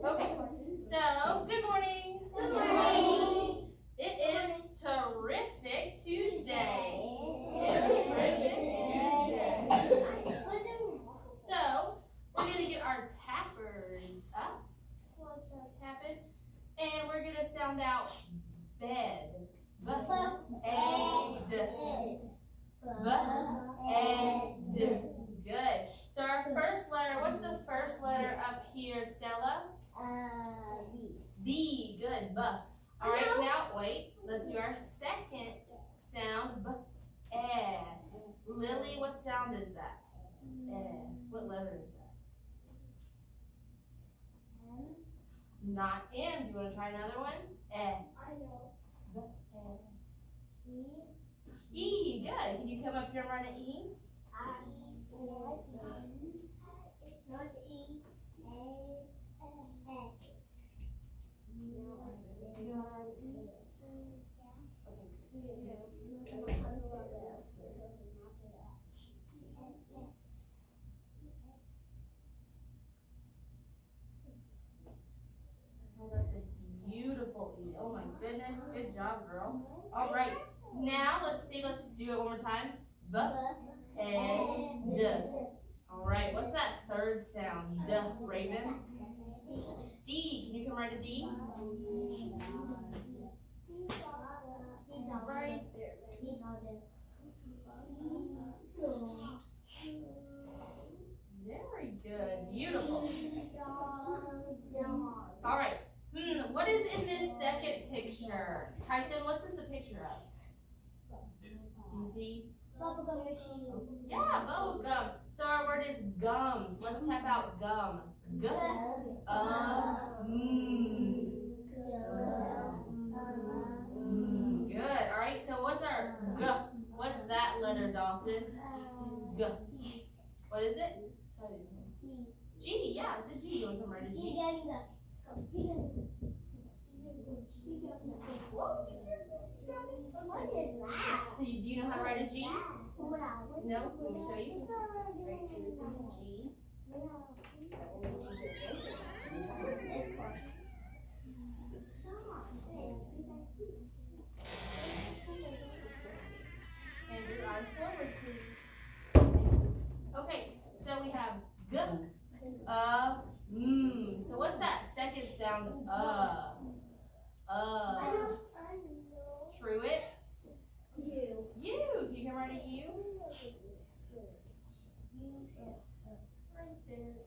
Okay, so good morning. Good morning. It is Terrific Tuesday. So we're gonna get our tappers up. So let's start tapping, and we're gonna sound out bed. B and d. B and d. Good. So our first letter. What's the first letter up here, Stella? B. B. Good. B. All right. Now wait. Let's do our second sound. B. Eh. Lily, what sound is that? Eh. What letter is that? M. Not M. Do you want to try another one? Eh. I know. B. E. E. Good. Can you come up here and write an E? No, it's E. A. N. Oh, that's a beautiful E. Oh my goodness. Good job, girl. All right. Now let's see. Let's do it one more time. B and D. All right. What's that third sound? D. Raven. D. Can you come write a D? Right there. Very good. Beautiful. All right. What is in this second picture? Tyson, what's this a picture of? You see? Bubblegum machine. Yeah, bubble gum. So our word is gums. Let's tap out gum. G. Good. All right. So what's our G? What's that letter, Dawson? G. What is it? G. Yeah, it's a G. You want to come write a G? Whoa. What is that? So do you know how to write a G? No. No? Let me show you. Right, so this is a G. And your eyes forward, please. Okay, so we have G, So what's that second sound? Truett. U. Can you come write a U? Right there.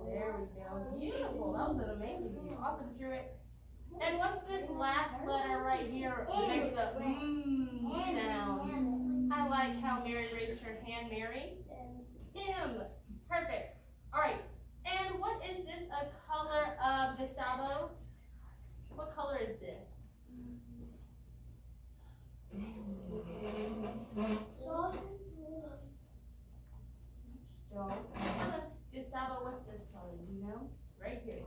There we go. Beautiful. That was an amazing view. Awesome, Truett. And what's this last letter right here next to the sound? I like how Mary raised her hand, Mary. M. Perfect. All right. And what is this a color of, Gustavo? What color is this? Gustavo, what's this color? Do you know? Right here.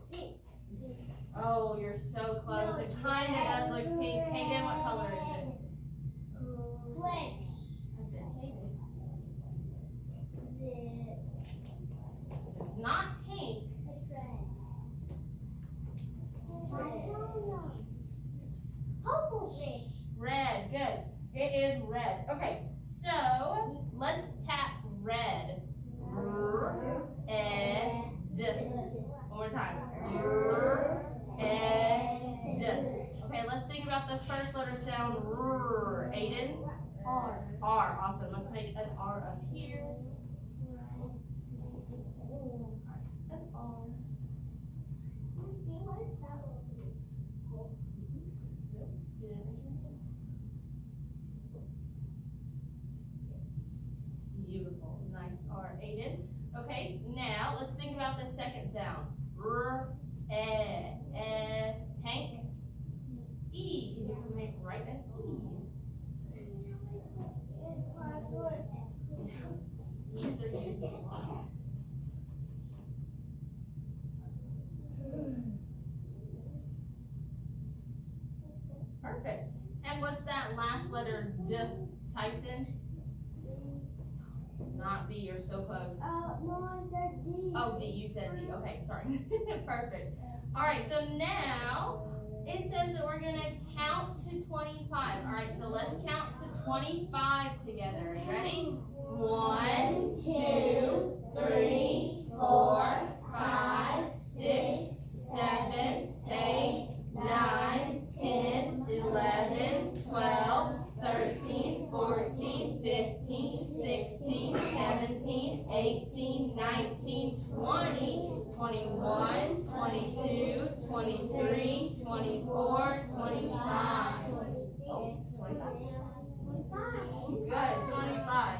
Oh, you're so close. It kind of does look pink. Hagen, what color is it? Red. I said Hagen. So it's not pink. It's red. I don't know. Purple fish. Red. Good. It is red. Okay. So let's tap red. R, E, D. One more time. R, E, D. Okay, let's think about the first letter sound. R. Aiden? R. R. Awesome. Let's make an R up here. An R. What is that? Nope. You didn't mention anything? Beautiful. Nice R. Aiden. Okay, now let's think about the second sound. R, E, Hank. E. Can you write an E? E's are used. Perfect. And what's that last letter? D. Tyson. Not B, you're so close. No, I said D. Oh, D, you said D. Okay, sorry. Perfect. All right, so now it says that we're gonna count to 25. All right, so let's count to 25 together. Ready? 1, 2, 3, 4, 5, 6, 7, 8, 9, 10, 11, 12, 13, 14, 15, 16, 17, 18, 19, 20, 21, 22, 23, 24, 25. Oh, 25. Good, 25.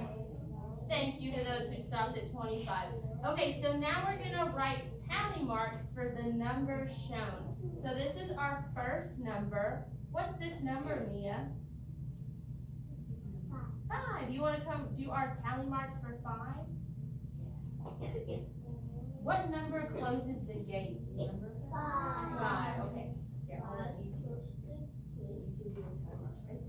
Thank you to those who stopped at 25. Okay, so now we're going to write tally marks for the numbers shown. So this is our first number. What's this number, Mia? 5. You want to come do our tally marks for 5? What number closes the gate? Number 5. Okay. Here, I'll let you do it. You can do the tally marks, right?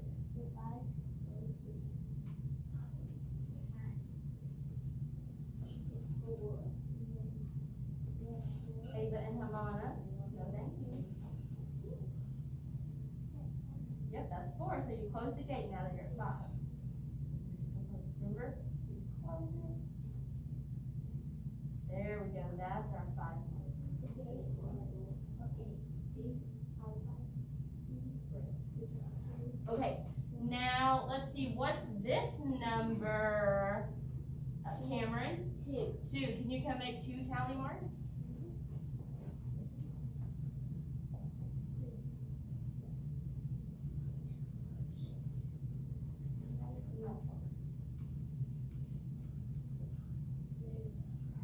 Ava and Hamana. No, thank you. Yep, that's 4. So you close the gate now that you're at 5. Remember? You close it. There we go. That's our 5. Okay. Now let's see. What's this number? Cameron? 2. Can you come make 2 tally marks?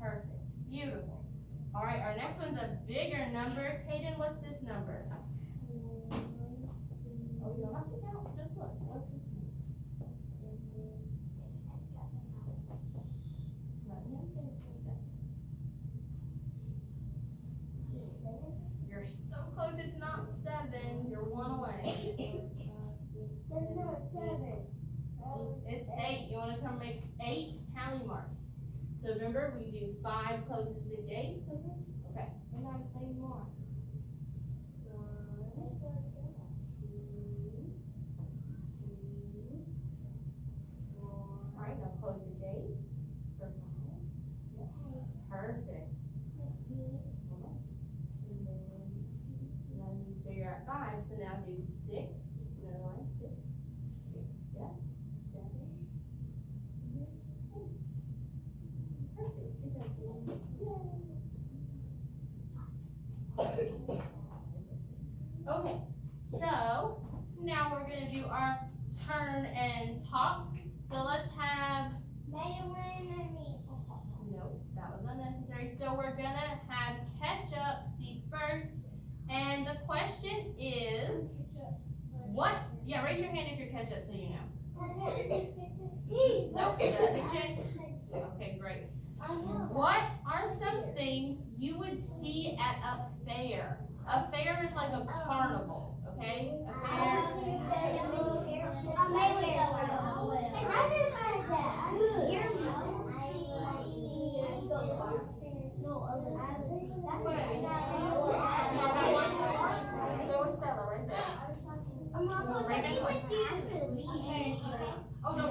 Perfect. Beautiful. All right, our next one's a bigger number. Kaden, what's this number? Oh, you don't have to count. Just look. What's this number? Let me think for a second. You're so close. It's not 7. You're 1 away. It's 8. You want to come make 8 tally marks. So remember, we do 5 closes the gate. Okay. And then 3 more. 1, 2, 3, 4. All right, now close the gate for 5. Perfect. So you're at 5. So now do 6. Another line, 6. Yeah. 7. 8. Perfect. Good job. Yay. Okay. So now we're gonna do our turn and talk. So let's have. Nope, that was unnecessary. So we're gonna have Ketchup speak first. And the question is, what? Yeah, raise your hand if you're Ketchup so you know. Nope, it doesn't change. Okay, great. What are some things you would see at a fair? A fair is like a carnival, okay? A fair. There was Stella right there. Oh, no,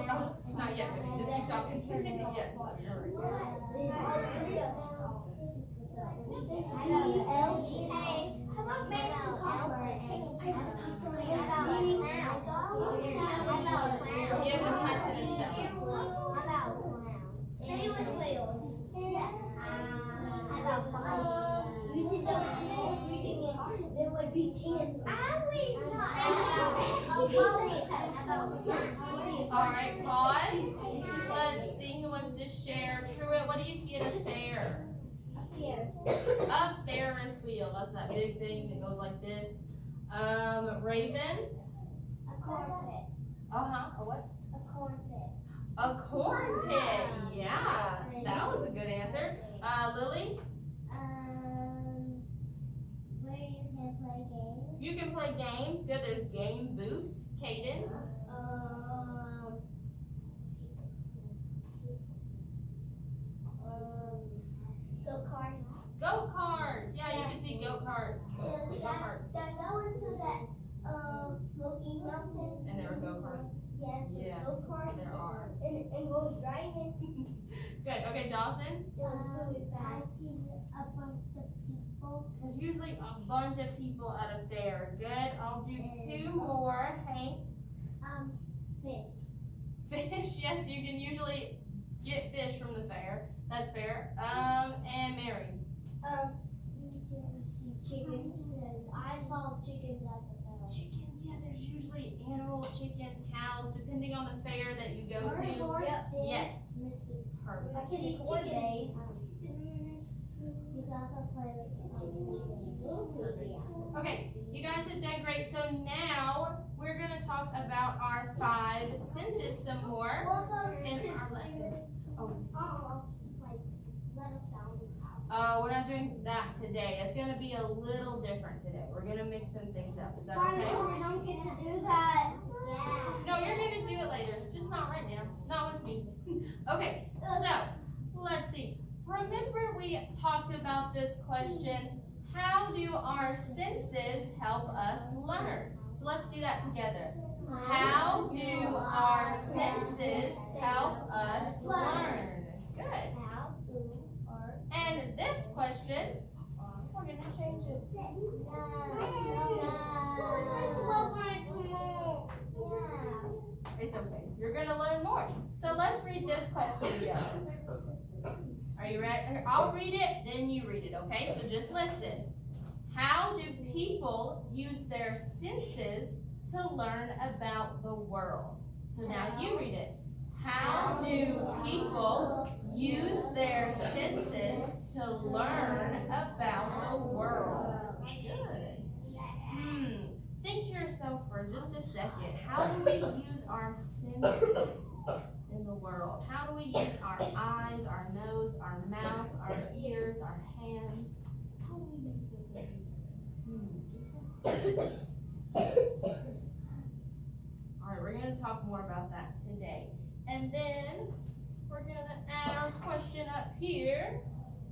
not yet, baby. Just keep talking. Yes. Give them Tyson and Stella. There would be 10. All right, pause. Let's see who wants to share. Truett, what do you see at a fair? A Ferris wheel. That's that big thing that goes like this. Raven? A corn pit. A what? A corn pit. A corn pit. Yeah, that was a good answer. Lily? Where you can play games. You can play games. Good. There's game booths. Kaden? Yes, go kart. there are. And go driving. Good. Okay, Dawson. It was really fast. I see a bunch of people. There's usually a bunch of people at a fair. Good. I'll do two more. Hank. Fish. Fish. Yes, you can usually get fish from the fair. That's fair. And Mary. Chickens. I saw chickens at the fair. Chickens. Yeah, there's usually animal chickens, cows, depending on the fair that you go to. Yep. Yes. Perfect. I could eat chicken. You got to play with chicken. Okay, you guys have done great. So now we're going to talk about our 5 senses some more in our lesson. Oh, we're not doing that today. It's going to be a little different today. We're going to mix some things up. Is that okay? I don't get to do that. No, you're going to do it later. Just not right now. Not with me. Okay, so let's see. Remember we talked about this question, how do our senses help us learn? So let's do that together. How do our senses help us learn? Good. And this question, we're going to change it. It's okay. You're going to learn more. So let's read this question together. Are you ready? I'll read it, then you read it, okay? So just listen. How do people use their senses to learn about the world? So now you read it. How do people use their senses to learn about the world? Good. Think to yourself for just a second. How do we use our senses in the world? How do we use our eyes, our nose, our mouth, our ears, our hands? How do we use those every All right, we're going to talk more about that today. And then we're going to add our question up here.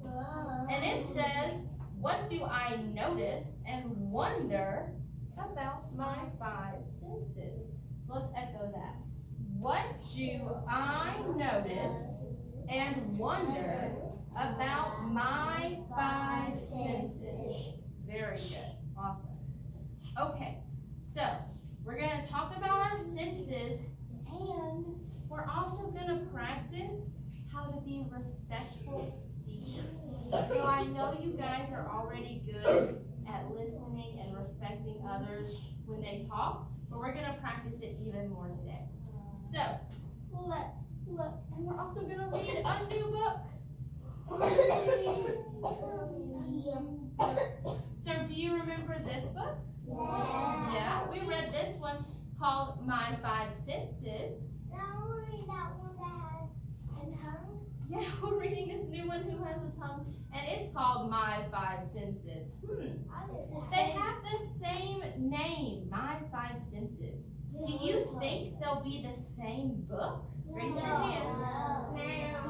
And it says, what do I notice and wonder about my 5 senses? So let's echo that. What do I notice and wonder about my 5 senses? Very good. Awesome. Okay, so we're going to talk about our senses, and we're also going to practice how to be respectful speakers. So I know you guys are already good at listening and respecting others when they talk, but we're going to practice it even more today. So, let's look. And we're also going to read a new book. So, do you remember this book? Yeah, we read this one called My 5 Senses. Yeah, we're reading this new one who has a tongue, and it's called My 5 Senses. They have the same name, My 5 Senses. Do you think they'll be the same book? Raise your hand.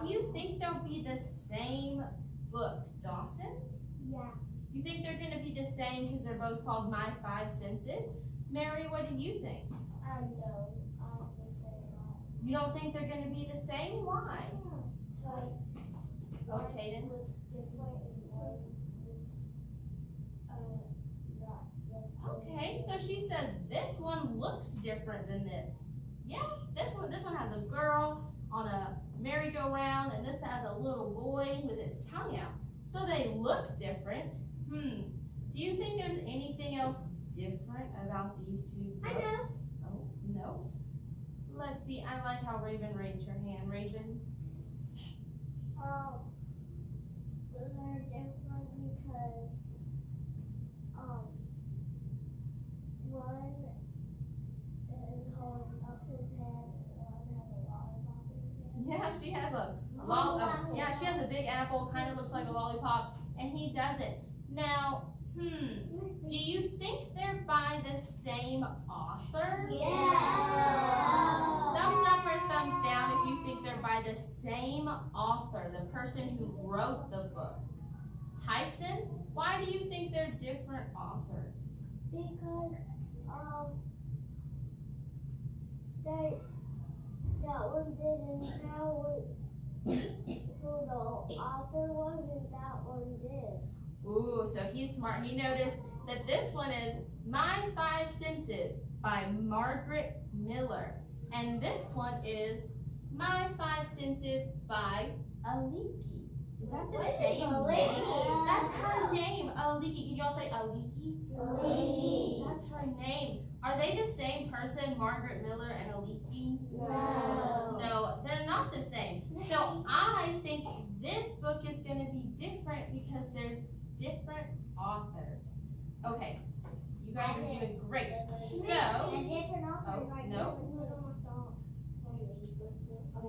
Do you think they'll be the same book, Dawson? Yeah. You think they're going to be the same because they're both called My 5 Senses? Mary, what do you think? No. You don't think they're going to be the same? Why? Okay, then. Looks different and one looks not the same. Okay, so she says this one looks different than this. Yeah, this one has a girl on a merry-go-round, and this has a little boy with his tongue out. So they look different. Do you think there's anything else different about these 2 books? I know. Oh, no? Let's see, I like how Raven raised her hand. Raven? They're different because one is holding up his head and one has a lollipop in his hand. Yeah, she has she has a big apple, kind of looks like a lollipop, and he doesn't. Now, do you think they're by the same author? Yeah. Thumbs up or thumbs down if you think they're by the same author, the person who wrote the book. Tyson, why do you think they're different authors? Because that one didn't tell who the author was, and that one did. Ooh, so he's smart. He noticed that this one is My Five Senses by Margaret Miller. And this one is My Five Senses by Aliki. Is that the same name? That's her name, Aliki. Can you all say Aliki? Aliki. That's her name. Are they the same person, Margaret Miller and Aliki? No. No, they're not the same. So I think this book is going to be different because there's different authors. Okay, you guys are doing great. So, okay,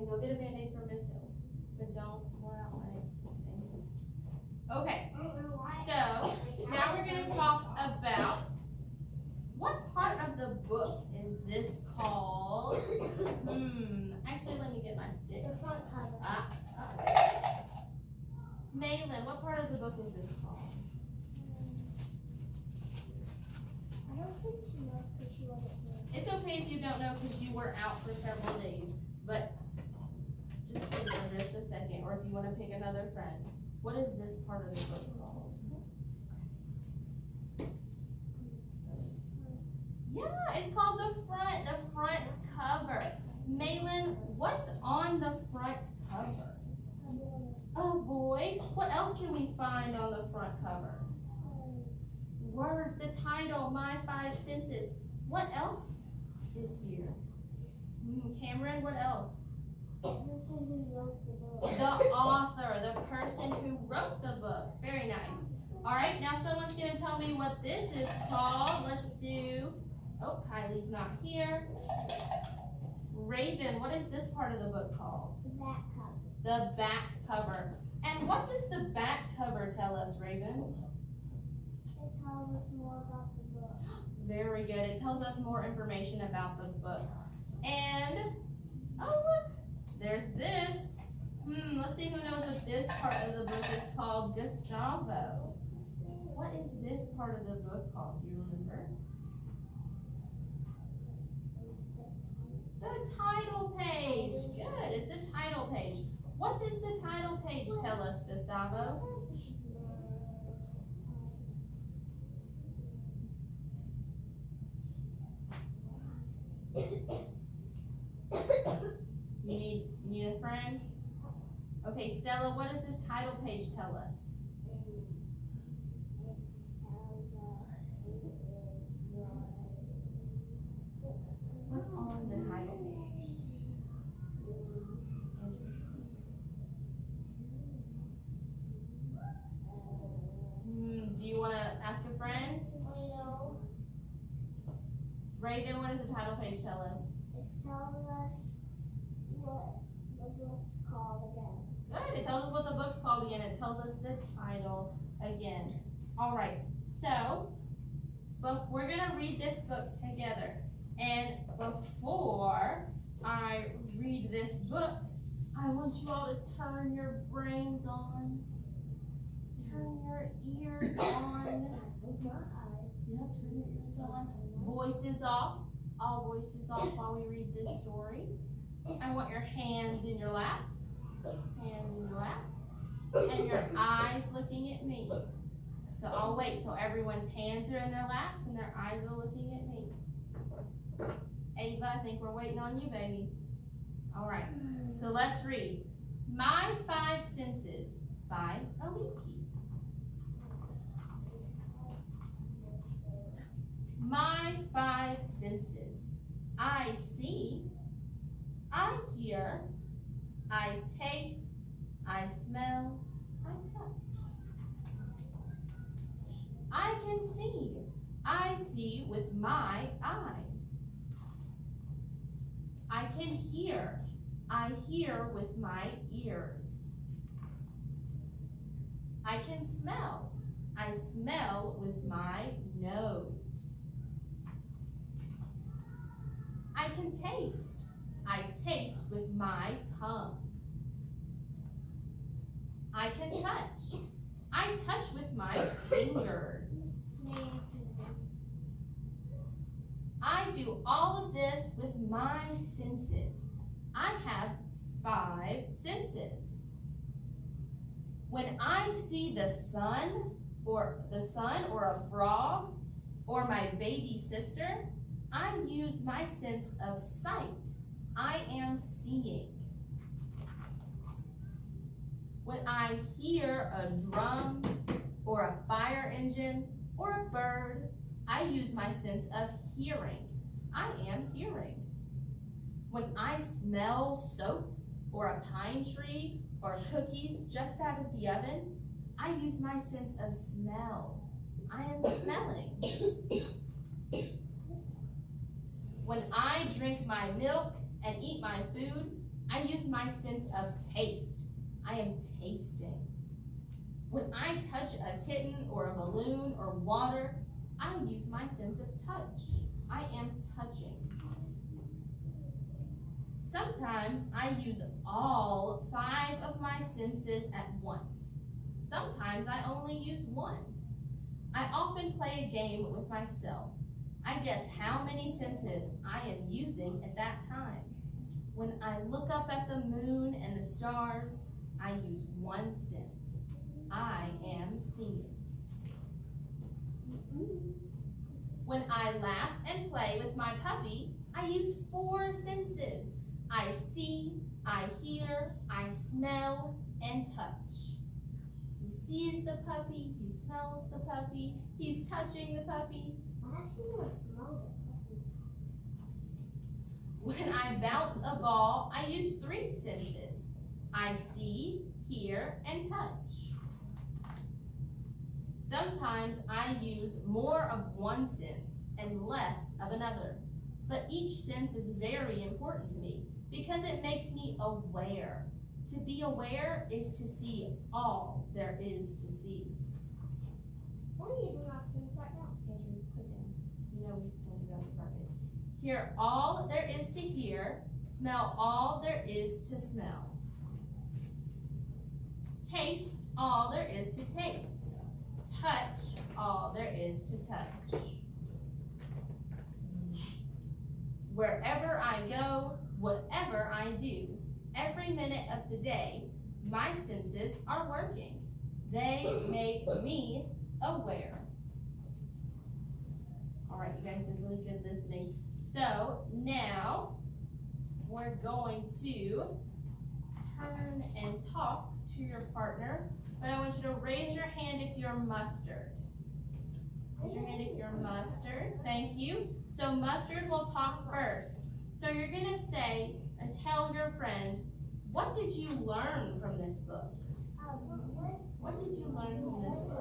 go get a Band-Aid for Miss Hill, but don't pour out my thing. Okay, so now we're going to talk about what part of the book is this called? Actually, let me get my stick. Maylin, what part of the book is this called? I don't think she knows because she wasn't here. It's okay if you don't know because you were out for several days, but just think for just a second, or if you want to pick another friend. What is this part of the book called? Yeah, it's called the front cover. Maylin, what's on the front cover? Oh boy, what else can we find on the front cover? Words, the title, My Five Senses. What else is here? Cameron, what else? The author, the person who wrote the book. Very nice. All right, now someone's going to tell me what this is called. Let's do, oh, Kylie's not here. Raven, what is this part of the book called? The back cover. The back cover. And what does the back cover tell us, Raven? It tells us more about the book. Very good. It tells us more information about the book. And, oh look, there's this. Let's see who knows what this part of the book is called. Gustavo. What is this part of the book called? Do you remember? The title page. Good. It's the title page. What does the title page tell us, Gustavo? You need a friend? Okay, Stella, what does this title page tell us? What's on the title page? Do you want to ask a friend? No. Raven, what does the title page tell us? It tells us what the book's called again. Good, it tells us what the book's called again. It tells us the title again. All right, so we're going to read this book together. And before I read this book, I want you all to turn your brains on. Turn your ears on. Yep, turn your ears on. Voices off. All voices off while we read this story. I want your hands in your laps. Hands in your lap. And your eyes looking at me. So I'll wait till everyone's hands are in their laps and their eyes are looking at me. Ava, I think we're waiting on you, baby. All right, so let's read My Five Senses by Aliki. My five senses. I see, I hear, I taste, I smell, I touch. I can see. I see with my eyes. I can hear. I hear with my ears. I can smell. I smell with my nose. I can taste. I taste with my tongue. I can touch. I touch with my fingers. I do all of this with my senses. I have 5 senses. When I see the sun or a frog or my baby sister, I use my sense of sight. I am seeing. When I hear a drum or a fire engine or a bird, I use my sense of hearing. I am hearing. When I smell soap or a pine tree or cookies just out of the oven, I use my sense of smell. I am smelling. When I drink my milk and eat my food, I use my sense of taste. I am tasting. When I touch a kitten or a balloon or water, I use my sense of touch. I am touching. Sometimes I use all 5 of my senses at once. Sometimes I only use 1. I often play a game with myself. I guess how many senses I am using at that time. When I look up at the moon and the stars, I use 1 sense. I am seeing. When I laugh and play with my puppy, I use 4 senses. I see, I hear, I smell, and touch. He sees the puppy, he smells the puppy, he's touching the puppy. When I bounce a ball, I use 3 senses. I see, hear, and touch. Sometimes I use more of 1 sense and less of another, but each sense is very important to me because it makes me aware. To be aware is to see all there is to see. What are you using our sense right now? Andrew, put down. You know we don't do that with carpet. Hear all there is to hear. Smell all there is to smell. Taste all there is to taste. Touch all there is to touch. Wherever I go, whatever I do, every minute of the day, my senses are working. They make me aware. All right, you guys did really good listening. So now we're going to turn and talk to your partner, but I want you to raise your hand if you're mustard. Raise your hand if you're mustard. Thank you. So mustard will talk first. So you're gonna say and tell your friend, what did you learn from this book? What did you learn from this book?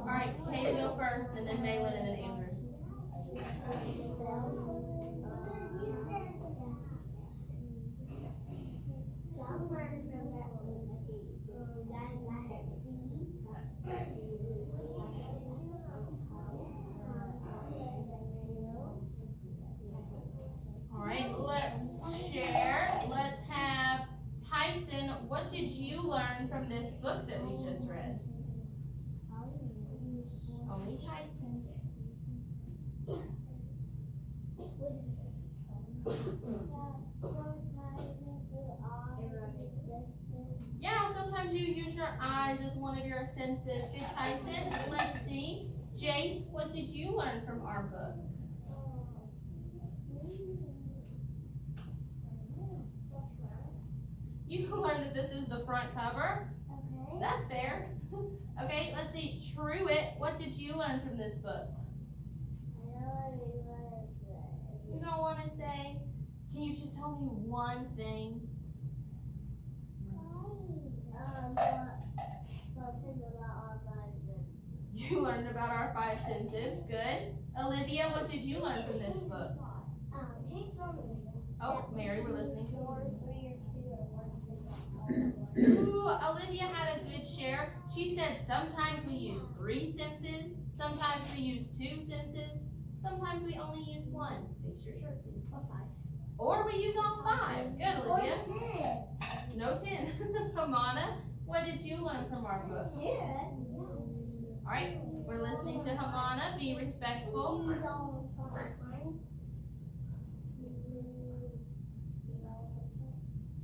All right, Katie will first, and then Malin, and then Andrew. All right, let's share. Let's have Tyson. What did you learn from this book that we just read? Only Tyson. Yeah, sometimes you use your eyes as one of your senses. Good, Tyson. Let's see. Jace, what did you learn from our book? You learned that this is the front cover. Okay. That's fair. Okay, let's see. Truett, what did you learn from this book? You don't want to say? Can you just tell me one thing? Something about our 5 senses. You learned about our 5 senses. Good. Olivia, what did you learn from this book? Oh, Mary, we're listening to you. Ooh, Olivia had a good share. She said sometimes we use 3 senses, sometimes we use 2 senses, Sometimes we only use one. Fix your shirt, please. Or we use all 5. Good, Olivia. No 10. Hamana, what did you learn from our book? All right, we're listening to Hamana. Be respectful.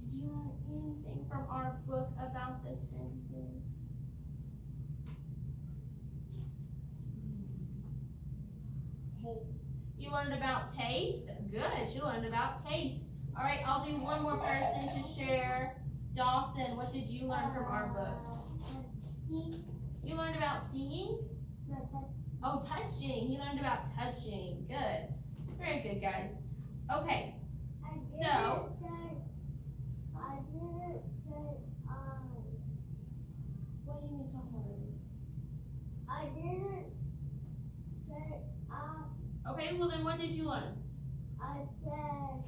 Did you learn anything from our book about the senses? You learned about taste? Good, you learned about taste. All right, I'll do one more person to share. Dawson, what did you learn from our book? You learned about seeing? Oh, touching. You learned about touching. Good. Very good, guys. Okay, so. I didn't say What do you mean talking about it? I didn't say Okay, well then what did you learn? I said,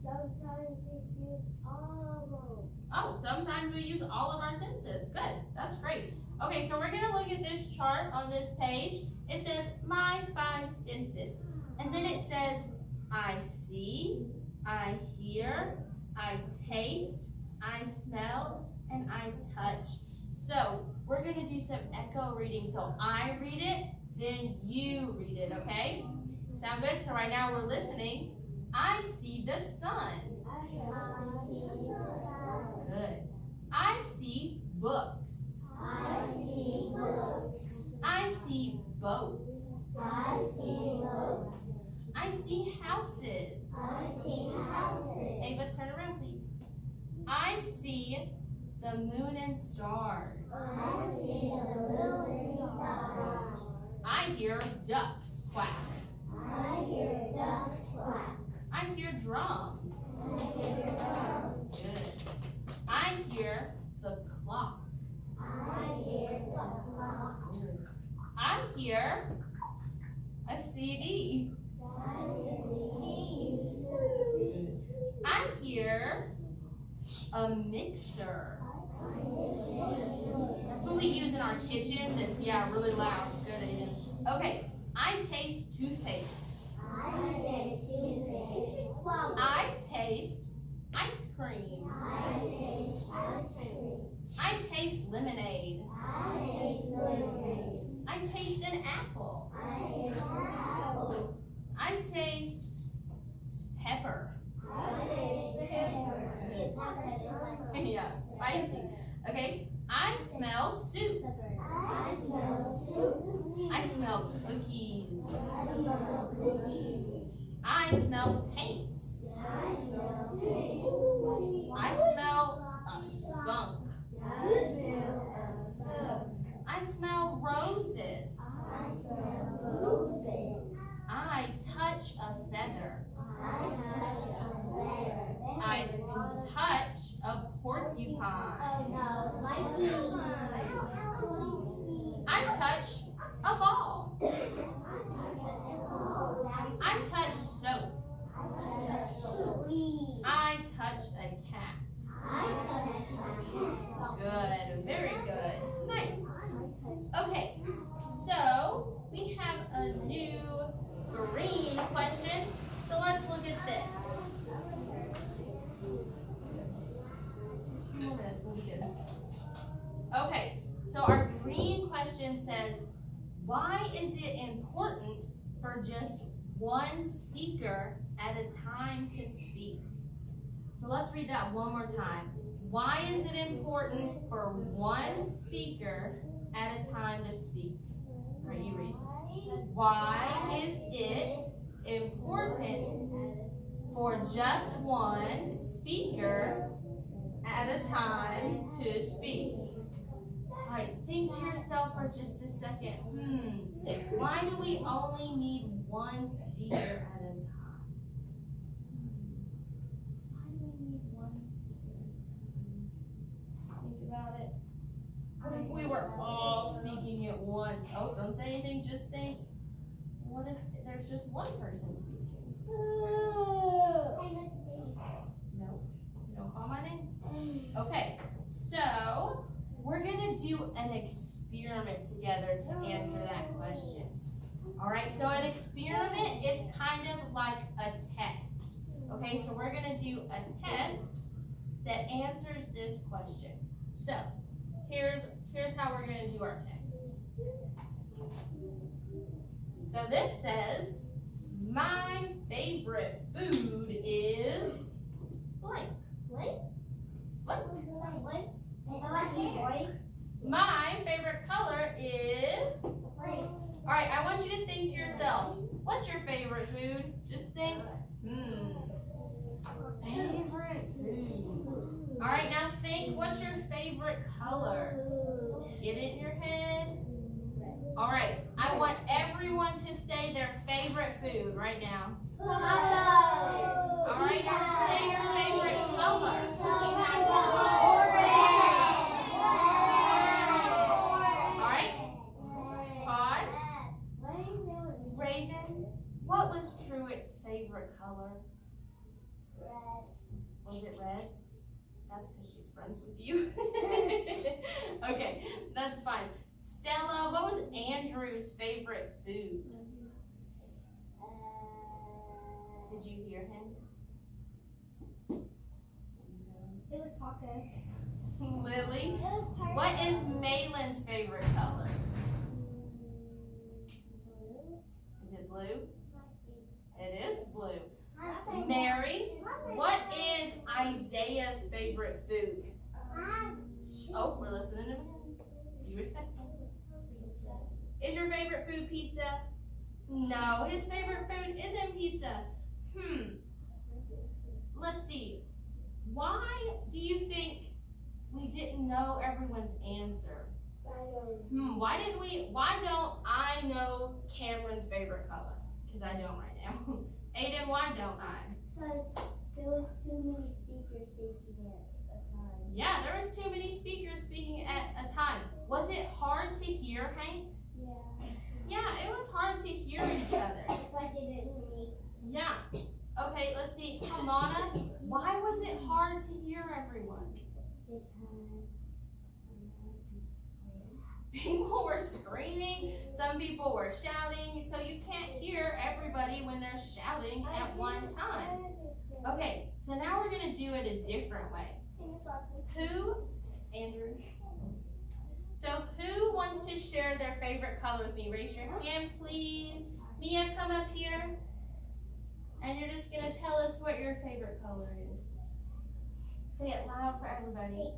sometimes we use all of them. Oh, sometimes we use all of our senses. Good, that's great. Okay, so we're gonna look at this chart on this page. It says, my 5 senses. And then it says, I see, I hear, I taste, I smell, and I touch. So we're gonna do some echo reading. So I read it, then you read it, okay? Sound good? So right now we're listening. I see the sun. Good. I see books. I see books. I see boats. I see boats. I see houses. I see houses. Ava, turn around, please. I see the moon and stars. I see the moon and stars. I hear ducks quack. I hear ducks quack. I hear drums. I hear drums. Good. I hear the clock. I hear the clock. I hear a CD. I see leaves. I hear a mixer. That's what we use in our kitchen. That's, yeah, really loud. Good, Aiden. Okay, I taste toothpaste. I taste toothpaste. I taste ice cream. I taste ice cream. I taste lemonade. I taste lemonade. I taste an apple. I taste apple. I taste pepper. I taste pepper. Yeah, spicy. Okay, I smell soup. I smell soup. I smell cookies. I smell cookies. I smell paint. I smell paint. I smell a skunk. I smell a skunk. I smell roses. I smell roses. I touch a feather. I touch a feather. I touch a porcupine. Oh no, my feet. I touch a ball. I touch soap. I touch a cat. Good, very good. Nice. Okay, so we have a new green question. So let's look at this. Just a few more minutes, we'll be good. Okay, so our green question says, why is it important for just one speaker at a time to speak? So let's read that one more time. Why is it important for one speaker at a time to speak? All right, you read. Why is it important for just one speaker at a time to speak? All right, think to yourself for just a second. Why do we only need one speaker at a time? Why do we need one speaker at a time? Think about it. What if we were all speaking at once? Oh, don't say anything, just think. What if there's just one person speaking? No, don't call my name. Okay, so we're gonna do an experiment. experiment together to answer that question. All right, so an experiment is kind of like a test. Okay, so we're going to do a test that answers this question. So here's how we're going to do our test. So this says, my favorite food is blank. Blank? Blank. Blank? Blank? My favorite color is Blank. all right, I want you to think to yourself, what's your favorite food? Just think, favorite food. All right, now think, what's your favorite color? Get it in your head. All right, I want everyone to say their favorite food right now. All right, now say your favorite color. All right, pause. Raven, what was Truett's favorite color? Red. Was it red? That's because she's friends with you. Okay, that's fine. Stella, what was Andrew's favorite food? Did you hear him? It was tacos. Lily, what is Malin's favorite color? Is it blue? It is blue. Mary, what is Isaiah's favorite food? Oh, we're listening to him. Be respectful. Is your favorite food pizza? No, his favorite food isn't pizza. Let's see. Why do you think we didn't know everyone's answer? Why don't I know Cameron's favorite color? Because I don't right now. Aiden, why don't I? Because there was too many speakers speaking at a time. Yeah, there was too many speakers speaking at a time. Was it hard to hear, Hank? Yeah. Yeah, it was hard to hear each other. That's why they didn't hear me. Yeah. Okay, let's see. Hamana, why was it hard to hear everyone? People were screaming, some people were shouting, so you can't hear everybody when they're shouting at one time. Okay, so now we're going to do it a different way. Andrew? So who wants to share their favorite color with me? Raise your hand, please. Mia, come up here. And you're just going to tell us what your favorite color is. Say it loud for everybody.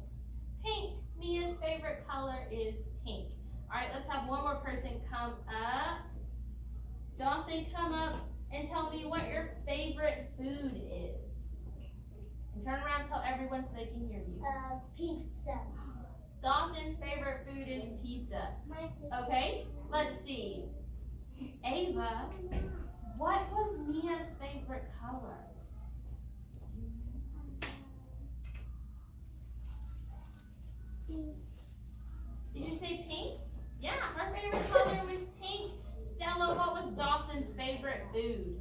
Pink. Mia's favorite color is pink. All right, let's have one more person come up. Dawson, come up and tell me what your favorite food is. And turn around and tell everyone so they can hear you. Pizza. Dawson's favorite food is pizza. Okay, let's see. Ava, what was Mia's favorite color? Did you say pink? Yeah, her favorite color was pink. Stella, what was Dawson's favorite food?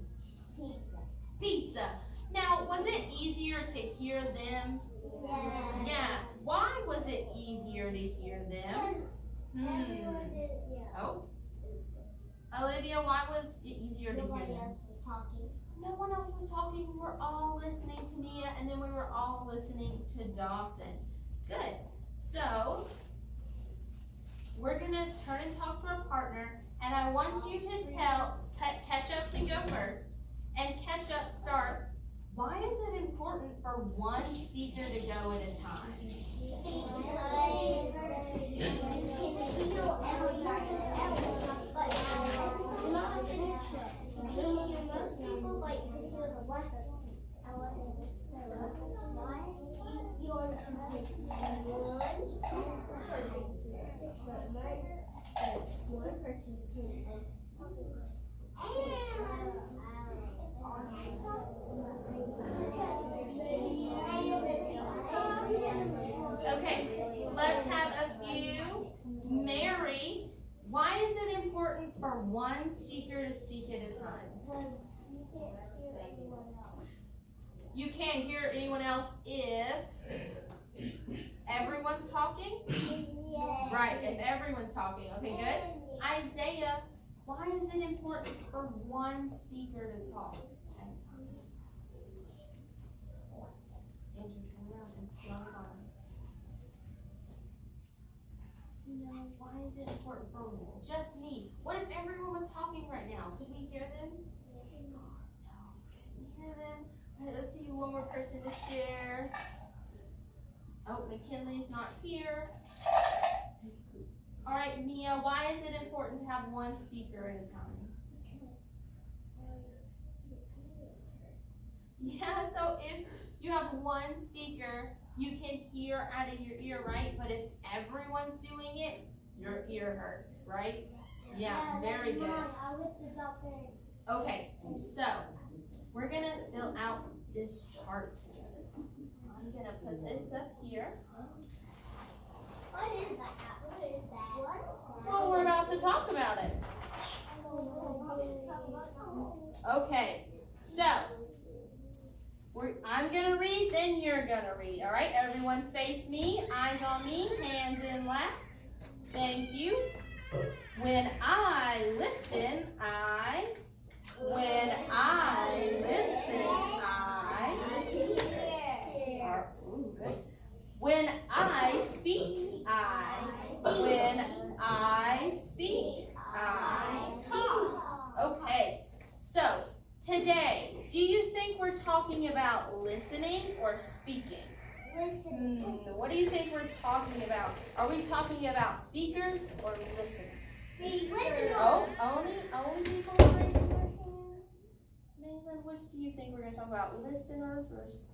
Pizza. Pizza. Now, was it easier to hear them? Yeah. Yeah. Why was it easier to hear them? Everyone did, yeah. Oh. Olivia, why was it easier to hear Nobody them? else was talking. No one else was talking. We were all listening to Mia, and then we were all listening to Dawson. Good. So, we're going to turn and talk to our partner, and I want you to tell, Ketchup to go first, and Ketchup start. Why is it important for one speaker to go at a time? Okay, let's have a few. Mary, why is it important for one speaker to speak at a time? You can't hear anyone else if everyone's talking? Right, if everyone's talking. Okay, good. Isaiah, why is it important for one speaker to talk at a time? Andrew, turn around and sit on the bottom. Why is it important for just me? What if everyone was talking right now? Could we hear them? No, we couldn't hear them. All right, let's see one more person to share. Oh, McKinley's not here. All right, Mia, why is it important to have one speaker at a time? Yeah, so if you have one speaker, you can hear out of your ear, right? But if everyone's doing it, your ear hurts, right? Yeah, very good. Okay, so we're going to fill out this chart together. I'm going to put this up here. What is that? What is that? Well, we're about to talk about it. Okay, so I'm going to read, then you're going to read. All right, everyone face me, eyes on me, hands in lap. Thank you. When I listen, when I listen, when I speak, when I speak, talk. Okay, so today, do you think we're talking about listening or speaking? Listen. What do you think we're talking about? Are we talking about speakers or listeners? Listeners. Oh, only people are raising their hands. Maylin, which do you think we're going to talk about, listeners or speakers?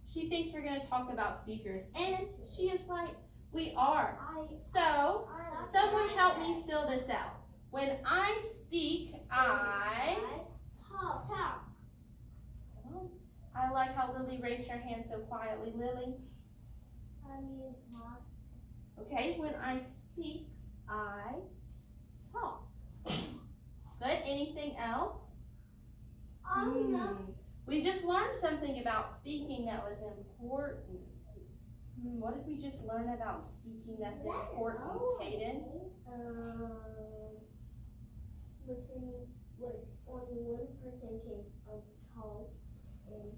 She thinks we're going to talk about speakers, and she is right. We are. So, someone help me fill this out. When I speak, I talk. I like how Lily raised her hand so quietly. Lily? You talk. Okay, when I speak, I talk. Good. Anything else? We just learned something about speaking that was important. What did we just learn about speaking that's important, Kaden? Listening when only one person can talk and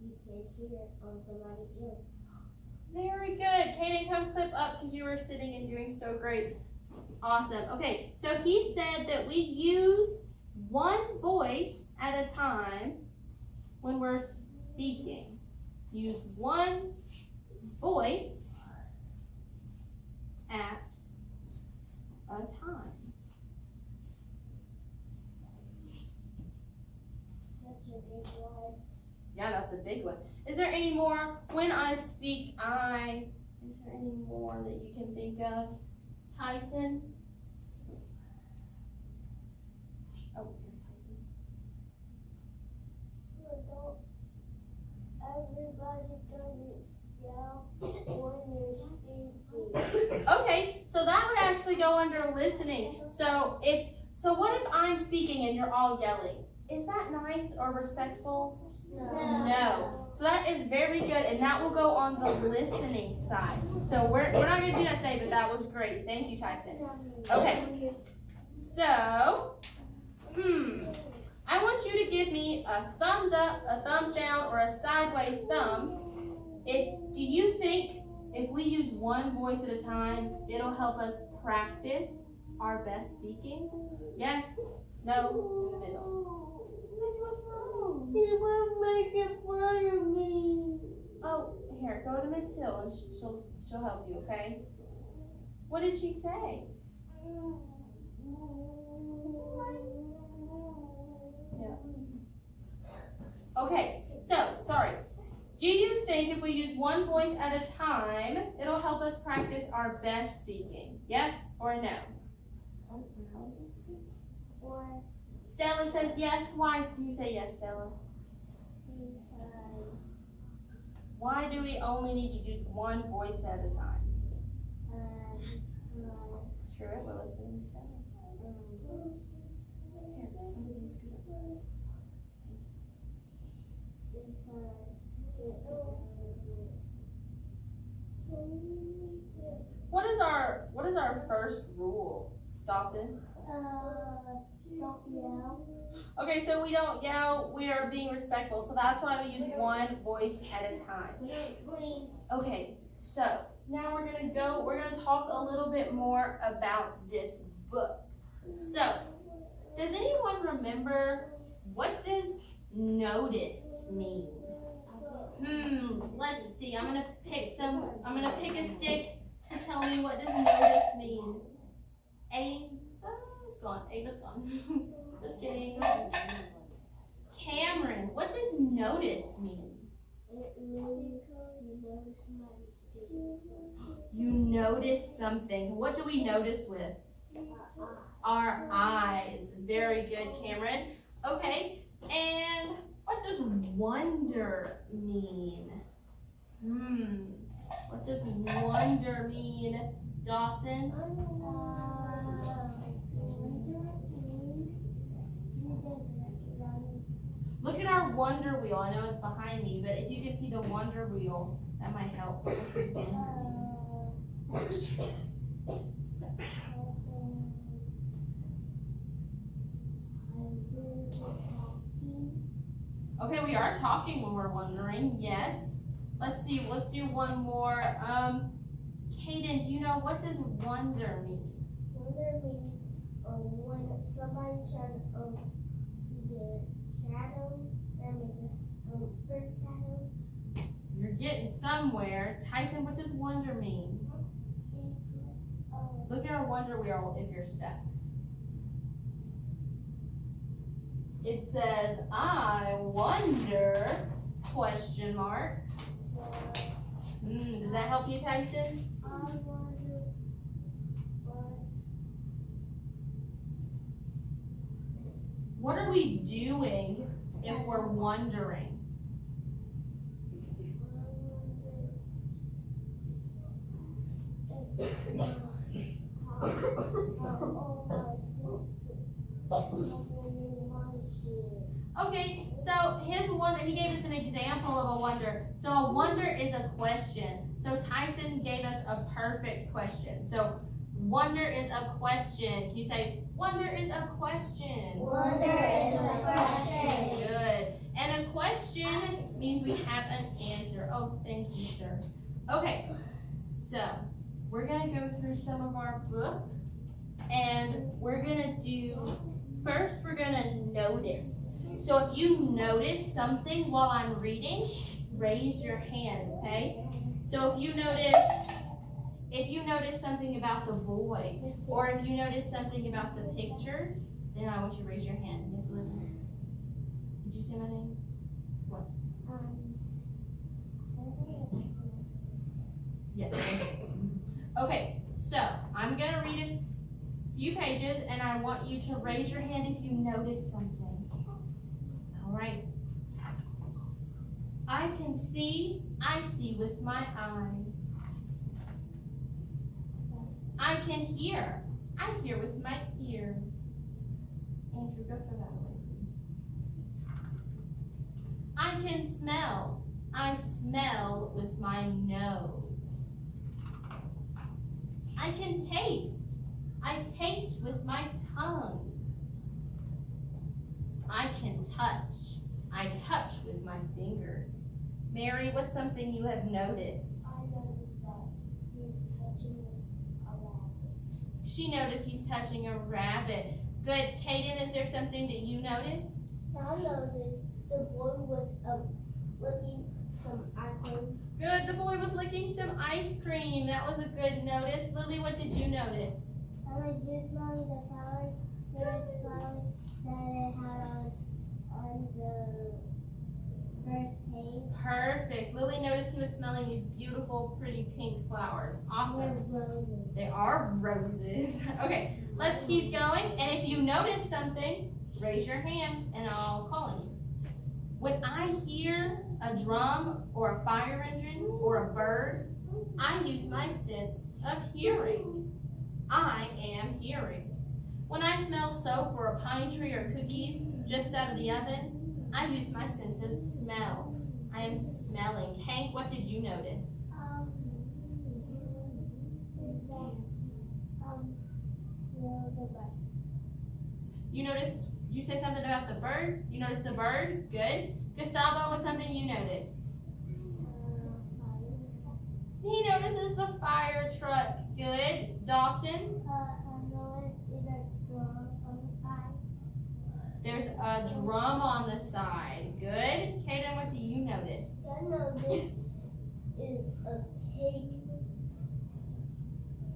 you can hear somebody else. Very good. Kaden, come clip up because you were sitting and doing so great. Awesome. Okay, so he said that we use one voice at a time when we're speaking. Use one voice at a time. Such a big one. Yeah, that's a big one. Is there any more? When I speak, is there any more that you can think of? Tyson? Oh, Tyson. Everybody doesn't yell when you're speaking. Okay, so that would actually go under listening. So what if I'm speaking and you're all yelling? Is that nice or respectful? No. So that is very good, and that will go on the listening side. So we're not going to do that today, but that was great. Thank you, Tyson. Okay. So, I want you to give me a thumbs up, a thumbs down, or a sideways thumb. Do you think if we use one voice at a time, it'll help us practice our best speaking? Yes? No? In the middle. What's wrong? He was making fun of me. Oh, here, go to Miss Hill and she'll help you, okay? What did she say? Yeah. Okay, so, sorry. Do you think if we use one voice at a time, it'll help us practice our best speaking? Yes or no? Or Stella says yes. Why do you say yes, Stella? Why do we only need to use one voice at a time? True, we're listening to Stella. Here, somebody scoot up. What is our first rule, Dawson? Don't yell. Okay, so we don't yell, we are being respectful. So that's why we use one voice at a time. We don't scream. Okay, so now we're gonna talk a little bit more about this book. So, does anyone remember, what does notice mean? Let's see. I'm gonna pick a stick to tell me what does notice mean. Ava's gone. Just kidding. Cameron, what does notice mean? It means you notice somebody's You notice something. What do we notice with? Our eyes. Very good, Cameron. Okay, and what does wonder mean? What does wonder mean, Dawson? Look at our wonder wheel. I know it's behind me, but if you can see the wonder wheel, that might help. Okay, we are talking when we're wondering, yes. Let's see, let's do one more. Kaden, do you know, what does wonder mean? Wonder means when somebody tries to the shadow, or make a bird shadow. You're getting somewhere. Tyson, what does wonder mean? Look at our wonder wheel if you're stuck. It says, I wonder, question mark. Does that help you, Tyson? I wonder What are we doing if we're wondering? Okay, so his wonder, he gave us an example of a wonder. So a wonder is a question. So Tyson gave us a perfect question. So wonder is a question. Can you say, wonder is a question? Wonder is a question. Good. And a question means we have an answer. Oh, thank you, sir. Okay, so we're going to go through some of our book. And we're going to do, first we're going to notice. So if you notice something while I'm reading, raise your hand, okay? So if you notice something about the boy, or if you notice something about the pictures, then I want you to raise your hand. Yes, Olivia. Did you say my name? What? Yes. Okay, so I'm gonna read a few pages, and I want you to raise your hand if you notice something. All right. I see with my eyes. I can hear. I hear with my ears. Andrew, go for that way, please. I can smell. I smell with my nose. I can taste. I taste with my tongue. I can touch. I touch with my fingers. Mary, what's something you have noticed? I noticed that he's touching a rabbit. She noticed he's touching a rabbit. Good. Kaden, is there something that you noticed? I noticed the boy was licking some ice cream. Good. The boy was licking some ice cream. That was a good notice. Lily, what did you notice? I like you're smelling the flower. There's flowers that it had on the first page. Perfect. Lily noticed he was smelling these beautiful, pretty pink flowers. Awesome. They're roses. They are roses. Okay, let's keep going. And if you notice something, raise your hand and I'll call on you. When I hear a drum or a fire engine or a bird, I use my sense of hearing. I am hearing. When I smell soap or a pine tree or cookies just out of the oven, I use my sense of smell. I am smelling. Hank, what did you notice? You noticed, did you say something about the bird? You noticed the bird? Good. Gustavo, what's something you noticed? He notices the fire truck. Good. Dawson? There's a drum on the side. Good. Kaden, what do you notice? I know this is a cake.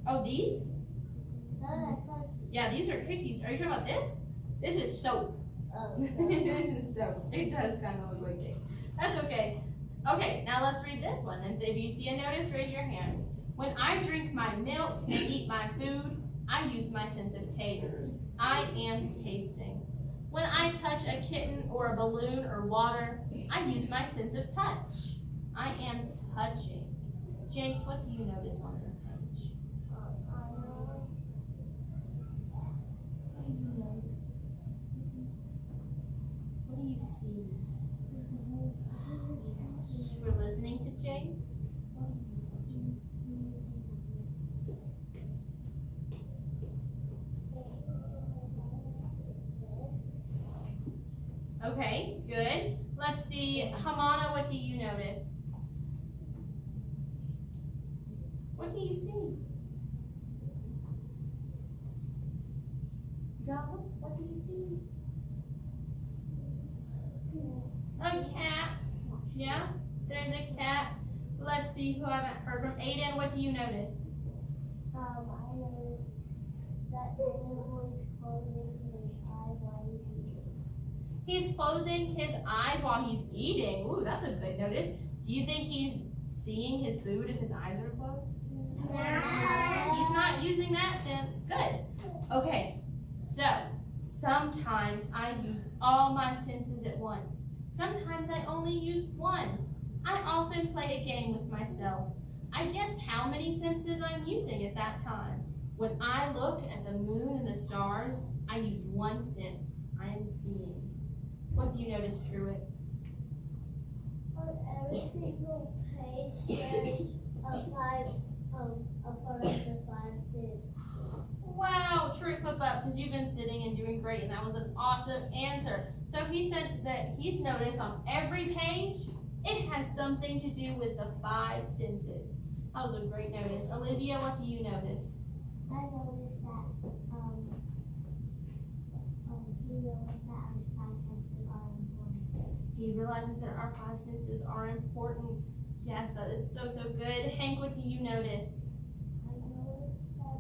Oh, these? Yeah, these are cookies. Are you talking about this? This is soap. This is soap. It does kind of look like cake. That's okay. Okay, now let's read this one. And if you see a notice, raise your hand. When I drink my milk and eat my food, I use my sense of taste. I am tasting. When I touch a kitten or a balloon or water, I use my sense of touch. I am touching. Jace, what do you notice on this page? What do you see? We're listening to Jace. What do you see, Jace? Okay, good. Let's see, Hamana, what do you notice? What do you see? Gala, what do you see? A cat. Yeah, there's a cat. Let's see who I haven't heard from. Aiden, what do you notice? I noticed that the little boy's closing his eyes while he's eating. He's closing his eyes while he's eating. Ooh, that's a good notice. Do you think he's seeing his food if his eyes are closed? Yeah. He's not using that sense. Good. Okay, so sometimes I use all my senses at once. Sometimes I only use one. I often play a game with myself. I guess how many senses I'm using at that time. When I look at the moon and the stars, I use one sense. I am seeing. What do you notice, Truett? On every single page, there's a part of the 5 senses. Wow, Truett, clip up because you've been sitting and doing great, and that was an awesome answer. So he said that he's noticed on every page, it has something to do with the 5 senses. That was a great notice. Olivia, what do you notice? I noticed that he realized that our 5 senses are important. He realizes that our 5 senses are important. Yes, that is so, so good. Hank, what do you notice? I noticed that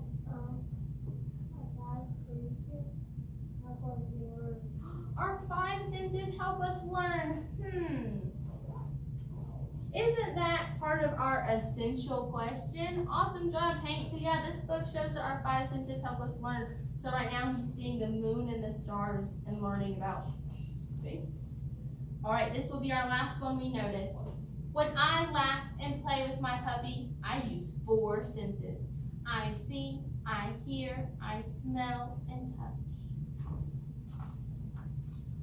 our 5 senses help us learn. Our 5 senses help us learn. Isn't that part of our essential question? Awesome job, Hank. So yeah, this book shows that our 5 senses help us learn. So right now he's seeing the moon and the stars and learning about space. All right, this will be our last one we notice. When I laugh and play with my puppy, I use 4 senses. I see, I hear, I smell, and touch.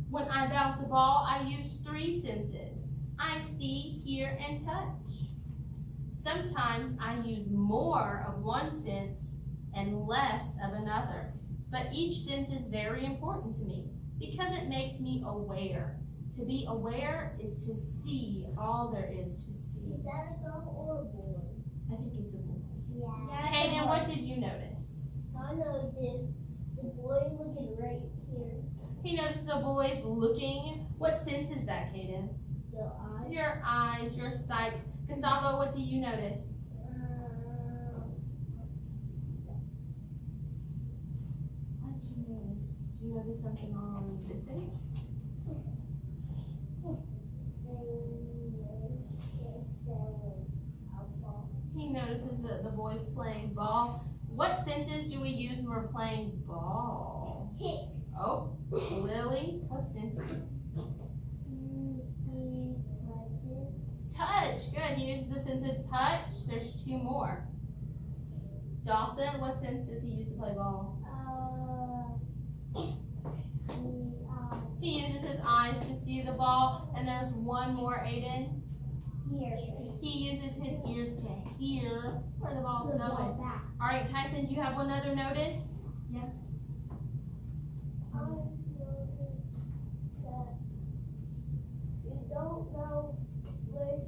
When I bounce a ball, I use 3 senses. I see, hear, and touch. Sometimes I use more of one sense and less of another. But each sense is very important to me because it makes me aware. To be aware is to see all there is to see. Is that a girl or a boy? I think it's a boy. Yeah. Kaden, what did you notice? I know this. The boy looking right here. He noticed the boys looking. What sense is that, Kaden? The eye. Your eyes, your sight. Gustavo, what do you notice? What did you notice? Do you notice something on this page? He notices that the boys playing ball. What senses do we use when we're playing ball? Hit. Oh, Lily, what senses? Touch. Good. He uses the sense of touch. There's 2 more. Dawson, what sense does he use to play ball? He uses his eyes to see the ball. And there's 1 more, Aiden. Here. He uses his ears to hear where the ball's going. All right, Tyson, do you have one other notice? Yeah. I noticed that you don't know which sentence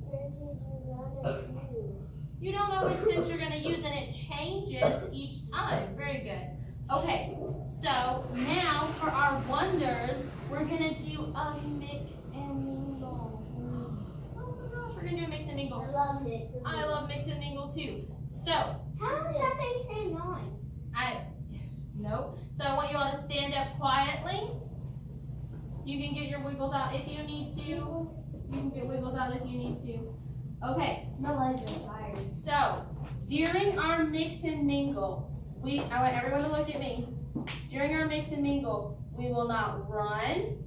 you're gonna use. You don't know which sense you're going to use, and it changes each time. Very good. Okay, so now for our wonders, we're going to do a mix and mingle. Oh my gosh, we're going to do a mix and mingle. I love it. I love mix and mingle too. So, How does that thing say 9? nope. So I want you all to stand up quietly. You can get your wiggles out if you need to. You can get wiggles out if you need to. Okay. No legs are tired. So, during our mix and mingle, I want everyone to look at me. During our mix and mingle, we will not run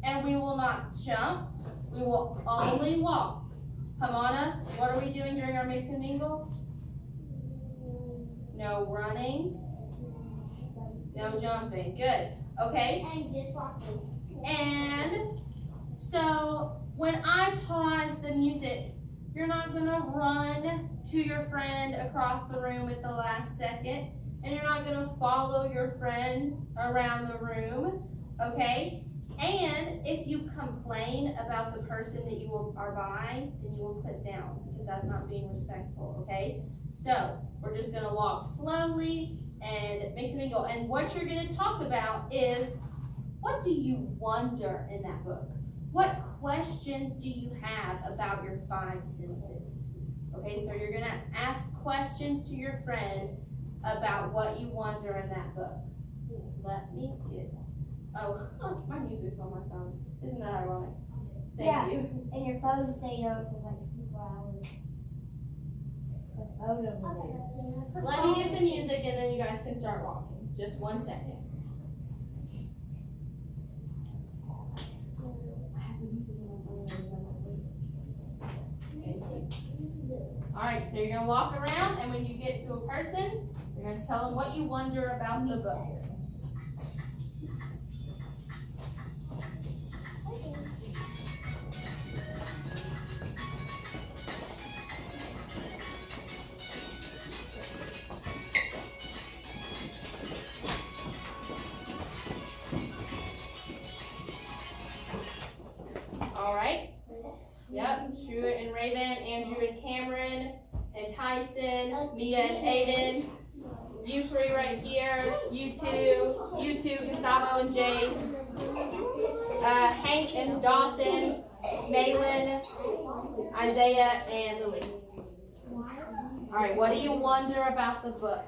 and we will not jump. We will only walk. Hamana, what are we doing during our mix and mingle? No running, no jumping. Good. Okay. And just walking. And so, when I pause the music, you're not going to run to your friend across the room at the last second. And you're not going to follow your friend around the room. Okay? And if you complain about the person that you are by, then you will put down. Because that's not being respectful. Okay? So, we're just going to walk slowly and mix and mingle. And what you're going to talk about is, what do you wonder in that book? What questions do you have about your 5 senses? Okay, so you're going to ask questions to your friend about what you wonder in that book. Let me get, my music's on my phone. Isn't that ironic? Thank you. And your phone stayed on for like 4 hours. Let me get the music and then you guys can start walking. Just 1 second. Alright, so you're going to walk around, and when you get to a person, you're going to tell them what you wonder about the book. Alright? Yep, Truett and Raven, Andrew and Cameron, and Tyson, Mia and Aiden, you 3 right here, you two, Gustavo and Jace, Hank and Dawson, Malin, Isaiah, and Lily. Alright, what do you wonder about the book?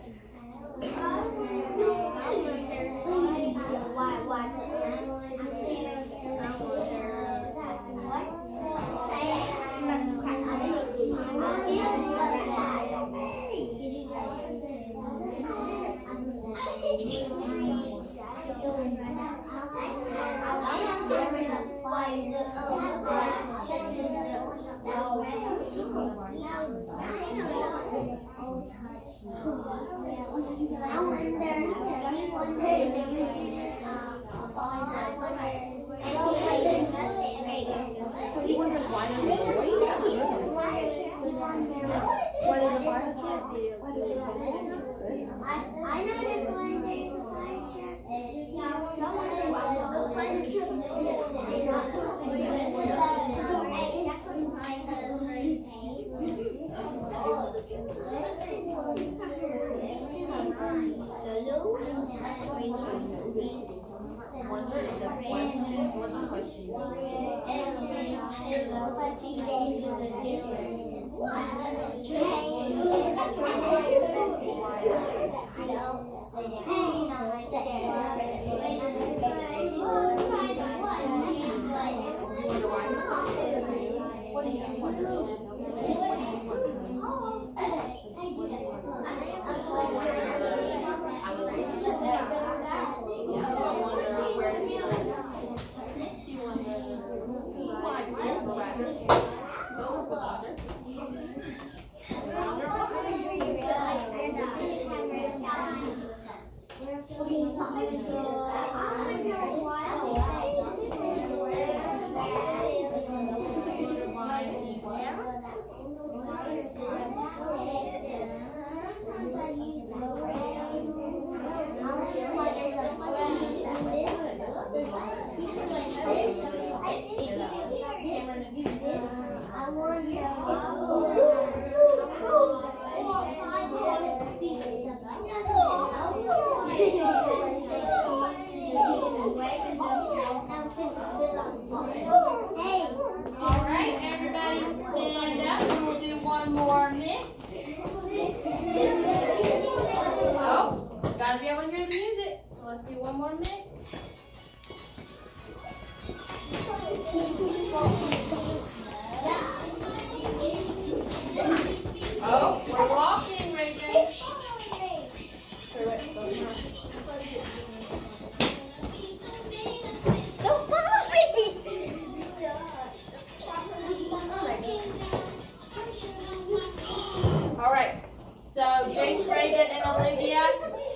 So he wonders why there's a boy? That's a good one. Why there's a fire truck? I know there's why there's a fire truck. Wonder is a question. So what's a question? What do you where does he live? Do you want to? Why does he have a rabbit? Go with the water. Alright, everybody stand up and we'll do one more mix. Oh, gotta be able to hear the music. So let's do one more mix. Oh, we're walking, Raven. Alright, so Jace, Raven, and Olivia,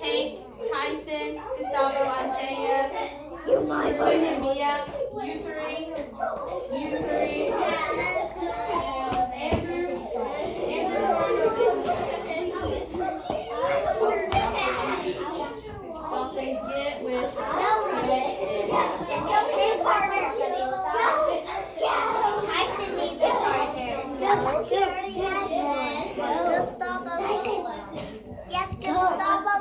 Hank, Tyson, Gustavo, Isaiah, Olivia, you three, Andrew, I'll say get with Tyson needs a partner. Gustavo. Yes, Gustavo.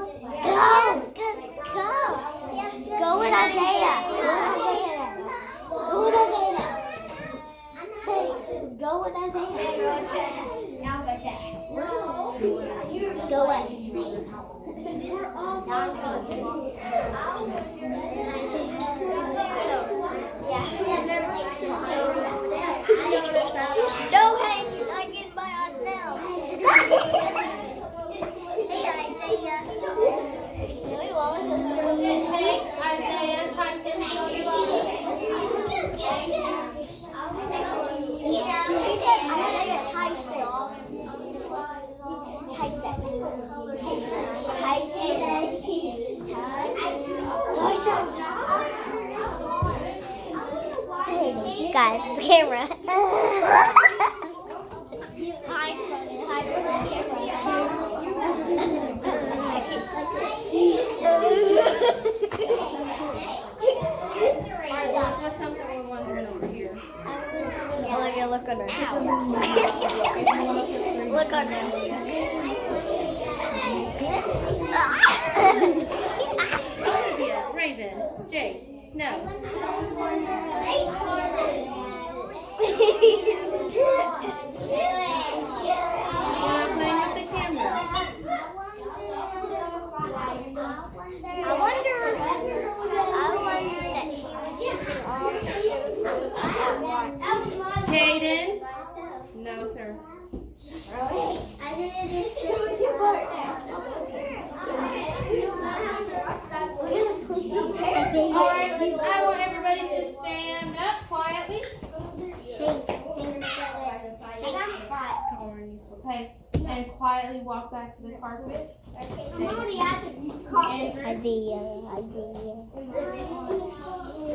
Go with Isaiah. Go with Isaiah. Go away. We're all no, hey, I get my eyes now. Hey, Isaiah. Hank, Isaiah, Tyson, thank you. He said Isaiah Tyson. Guys, the camera. Hi. Alright, what's something we're wondering over here? Olivia, look on her. Look on her. Olivia, Raven, Jace, no. We're not playing with the camera. I wonder that he was using all the senses at once. Hayden? No, sir. Alright, I want everybody to stand up quietly. Okay, and quietly walk back to the carpet. Andrew?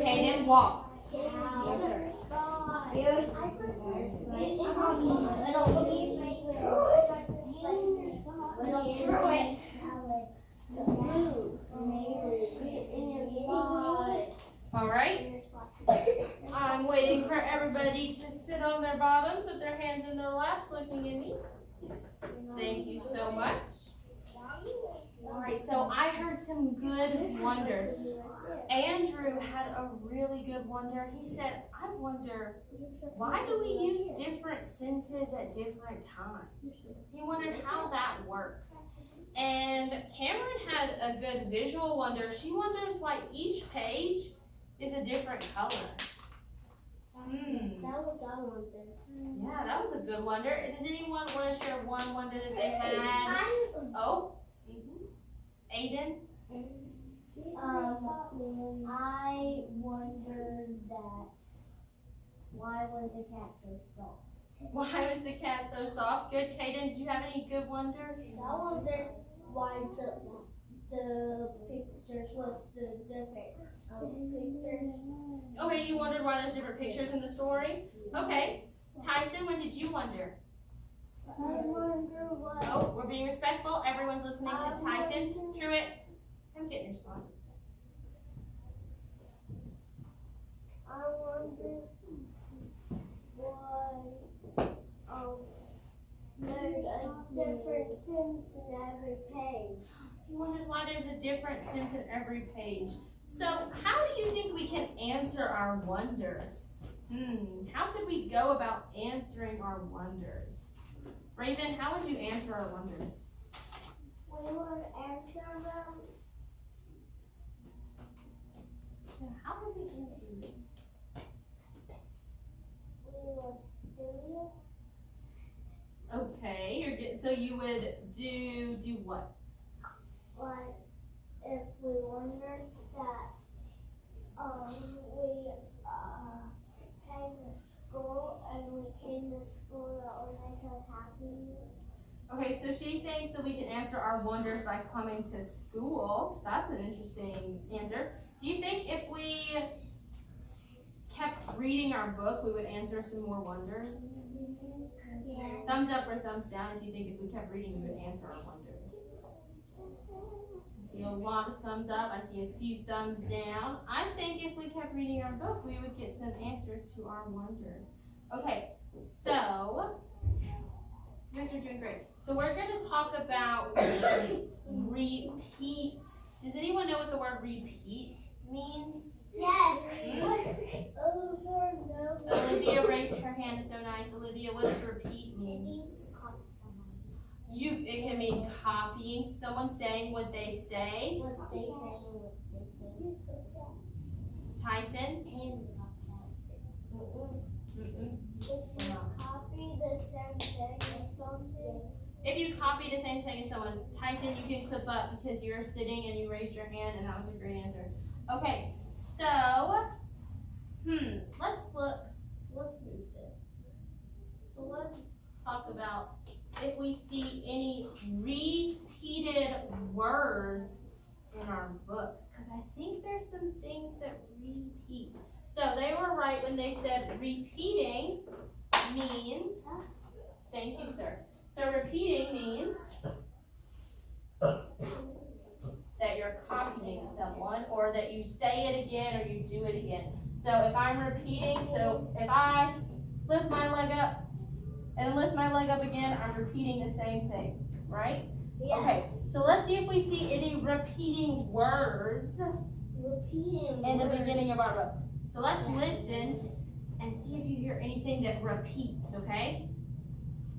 Hayden, walk. No, sir. Alright. I'm waiting for everybody to sit on their bottoms with their hands in their laps looking at me. Thank you so much. Alright, so I heard some good wonders. Andrew had a really good wonder. He said, I wonder, why do we use different senses at different times? He wondered how that worked. And Cameron had a good visual wonder. She wonders why each page is a different color. Yeah, that was a good wonder. Does anyone want to share one wonder that they had? Oh, Aiden? I wondered that why was the cat so soft? Why was the cat so soft? Good. Kaden, did you have any good wonders? I wondered why the pictures was the different pictures. Okay, you wondered why there's different pictures in the story? Okay. Tyson, what did you wonder? I wonder why. Oh, we're being respectful. Everyone's listening to Tyson. Truett, come get in your spot. He wonders why there's a different sense in every page. So how do you think we can answer our wonders? How could we go about answering our wonders? Raven, how would you answer our wonders? We would answer them. Yeah, how would we answer them? We would do Okay, so you would do what? what if we wondered that we came to school and we came to school that would make us happy. Okay, so she thinks that we can answer our wonders by coming to school. That's an interesting answer. Do you think if we kept reading our book, we would answer some more wonders? Yeah. Thumbs up or thumbs down if you think if we kept reading, we would answer our wonders. I see a lot of thumbs up. I see a few thumbs down. I think if we kept reading our book, we would get some answers to our wonders. Okay, so you guys are doing great. So we're going to talk about repeat. Does anyone know what the word repeat means? Yes. Over and over. Olivia raised her hand. So nice. Olivia, what does repeat It mean? means to copy someone. It can mean copying someone saying what they say. What they say and what they say. Tyson? Can Mm-mm. if you copy the same thing as something. If you copy the same thing as someone, Tyson, you can clip up because you're sitting and you raised your hand, and that was a great answer. Okay, so, let's look. Let's move this. So let's talk about if we see any repeated words in our book, because I think there's some things that repeat. So they were right when they said repeating means, thank you, sir. So repeating means that you're copying someone, or that you say it again or you do it again. So if I'm repeating, so if I lift my leg up and lift my leg up again, I'm repeating the same thing, right? Yeah. Okay, so let's see if we see any repeating words Repeating in the beginning of our book. So let's listen and see if you hear anything that repeats, okay?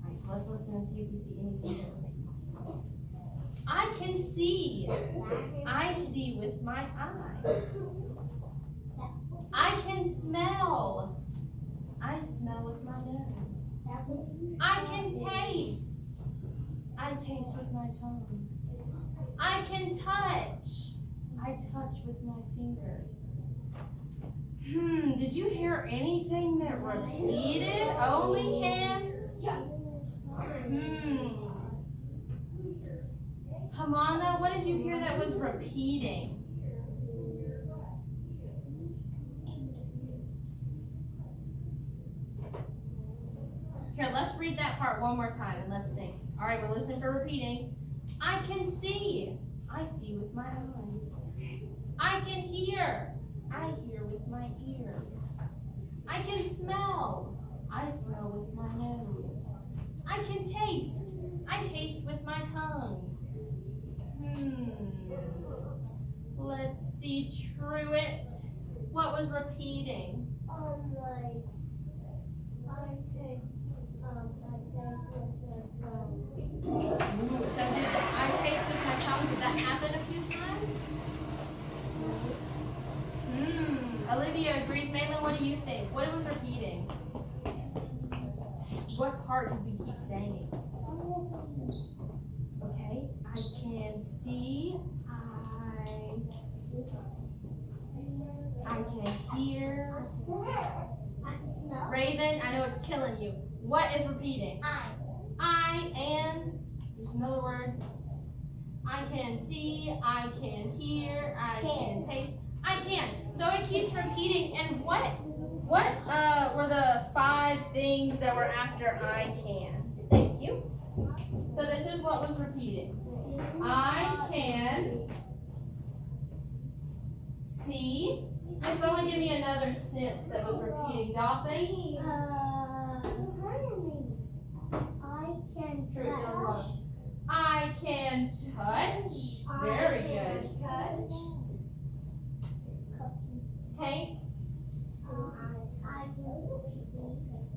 All right, so let's listen and see if we see anything that repeats. I can see. I see with my eyes. I can smell. I smell with my nose. I can taste. I taste with my tongue. I can touch. I touch with my fingers. Did you hear anything that repeated? Only hands? Hamana, what did you hear that was repeating? Here, let's read that part one more time and let's think. All right, we'll listen for repeating. I can see. I see with my eyes. I can hear. I hear with my ears. I can smell. I smell with my nose. I can taste. I taste with my tongue. Let's see, Truett. What was repeating? Like, I taste So did I taste with my tongue? Did that happen a few times? Olivia agrees. Maitland, what do you think? What was repeating? What part did we keep saying? Okay, I can see. I can hear. I can smell. Raven, I know it's killing you. What is repeating? And there's another word. I can see, I can hear, I can taste. I can. So it keeps repeating. And what were the 5 things that were after I can? Thank you. So this is what was repeating. I can see. Just someone give me another sense that was repeating. Dawson? I can True, so touch. I can touch. Very good. Hank?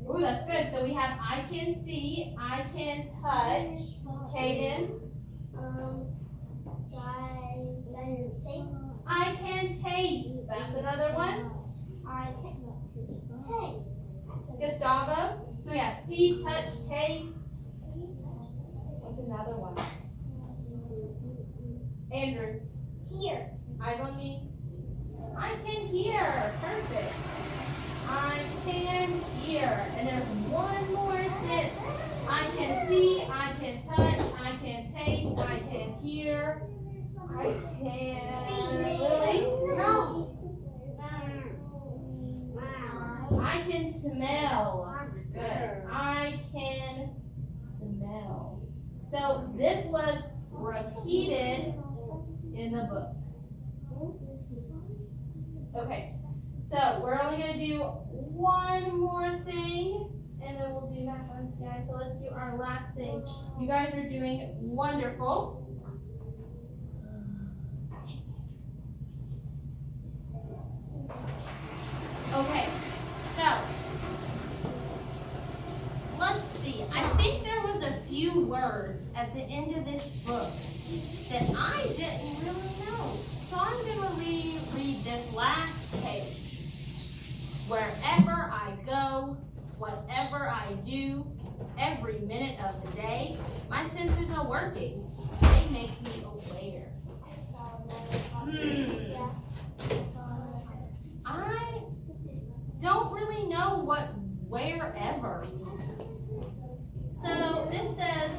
Ooh, that's good. So we have I can see, I can touch. Kaden? I can taste. That's another one. Gustavo? So we have see, touch, taste. What's another one? Andrew? Here. Eyes on me. I can hear. Perfect. I can hear. And there's one more sentence. I can see, I can touch, I can taste, I can hear. I can. Lily? No. I can smell. Good. I can smell. So this was repeated in the book. Okay. So we're only going to do one more thing, and then we'll do math on guys. So let's do our last thing. You guys are doing wonderful. Okay, so let's see. I think there was a few words at the end of this book that I didn't really know. So I'm going to reread this last page. Wherever I go, whatever I do, every minute of the day, my senses are working. They make me aware. I don't really know what wherever means. So this says,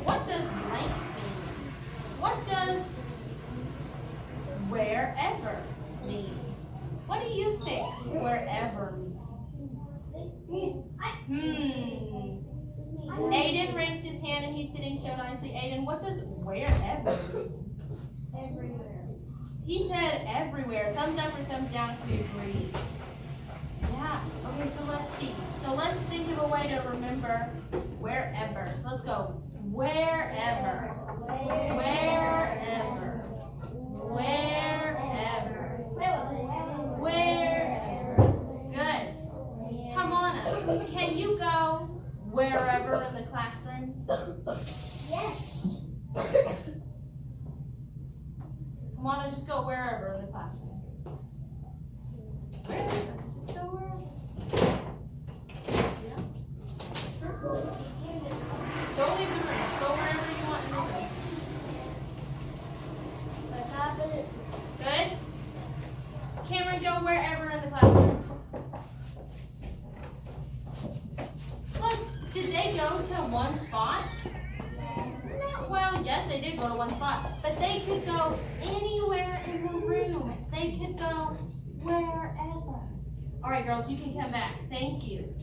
what does blank mean? What does wherever mean? What do you think wherever means? Aiden raised his hand and he's sitting so nicely. Aiden, what does wherever mean? Everywhere. He said everywhere. Thumbs up or thumbs down if we agree. Yeah. Okay, so let's see. So let's think of a way to remember wherever. So let's go. Wherever. Wherever. Wherever. Wherever. Good. Come on. Can you go wherever in the classroom? Yes. Come on, just go wherever in the classroom. Wherever. Just go wherever. Yeah. Don't leave the room. Just go wherever you want in the room. Good? Cameron, go wherever in the classroom. Look, did they go to one spot? No, well, yes, they did go to one spot, but they could go anywhere in the room. They could go wherever. All right, girls, you can come back. Thank you.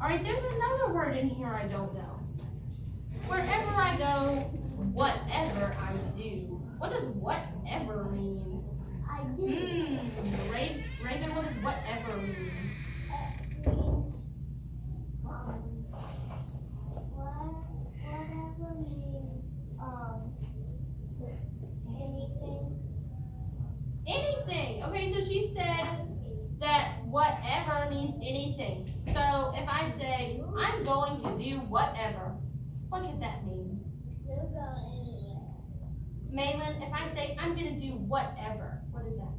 All right, there's another word in here I don't know. Wherever I go, whatever I do. What does whatever mean? I do. Raven, what does whatever mean? Whatever means anything. Anything. Okay, so she said that whatever means anything. So if I say, I'm going to do whatever, what could that mean? You'll go anywhere. Malin, if I say, I'm going to do whatever, what is that?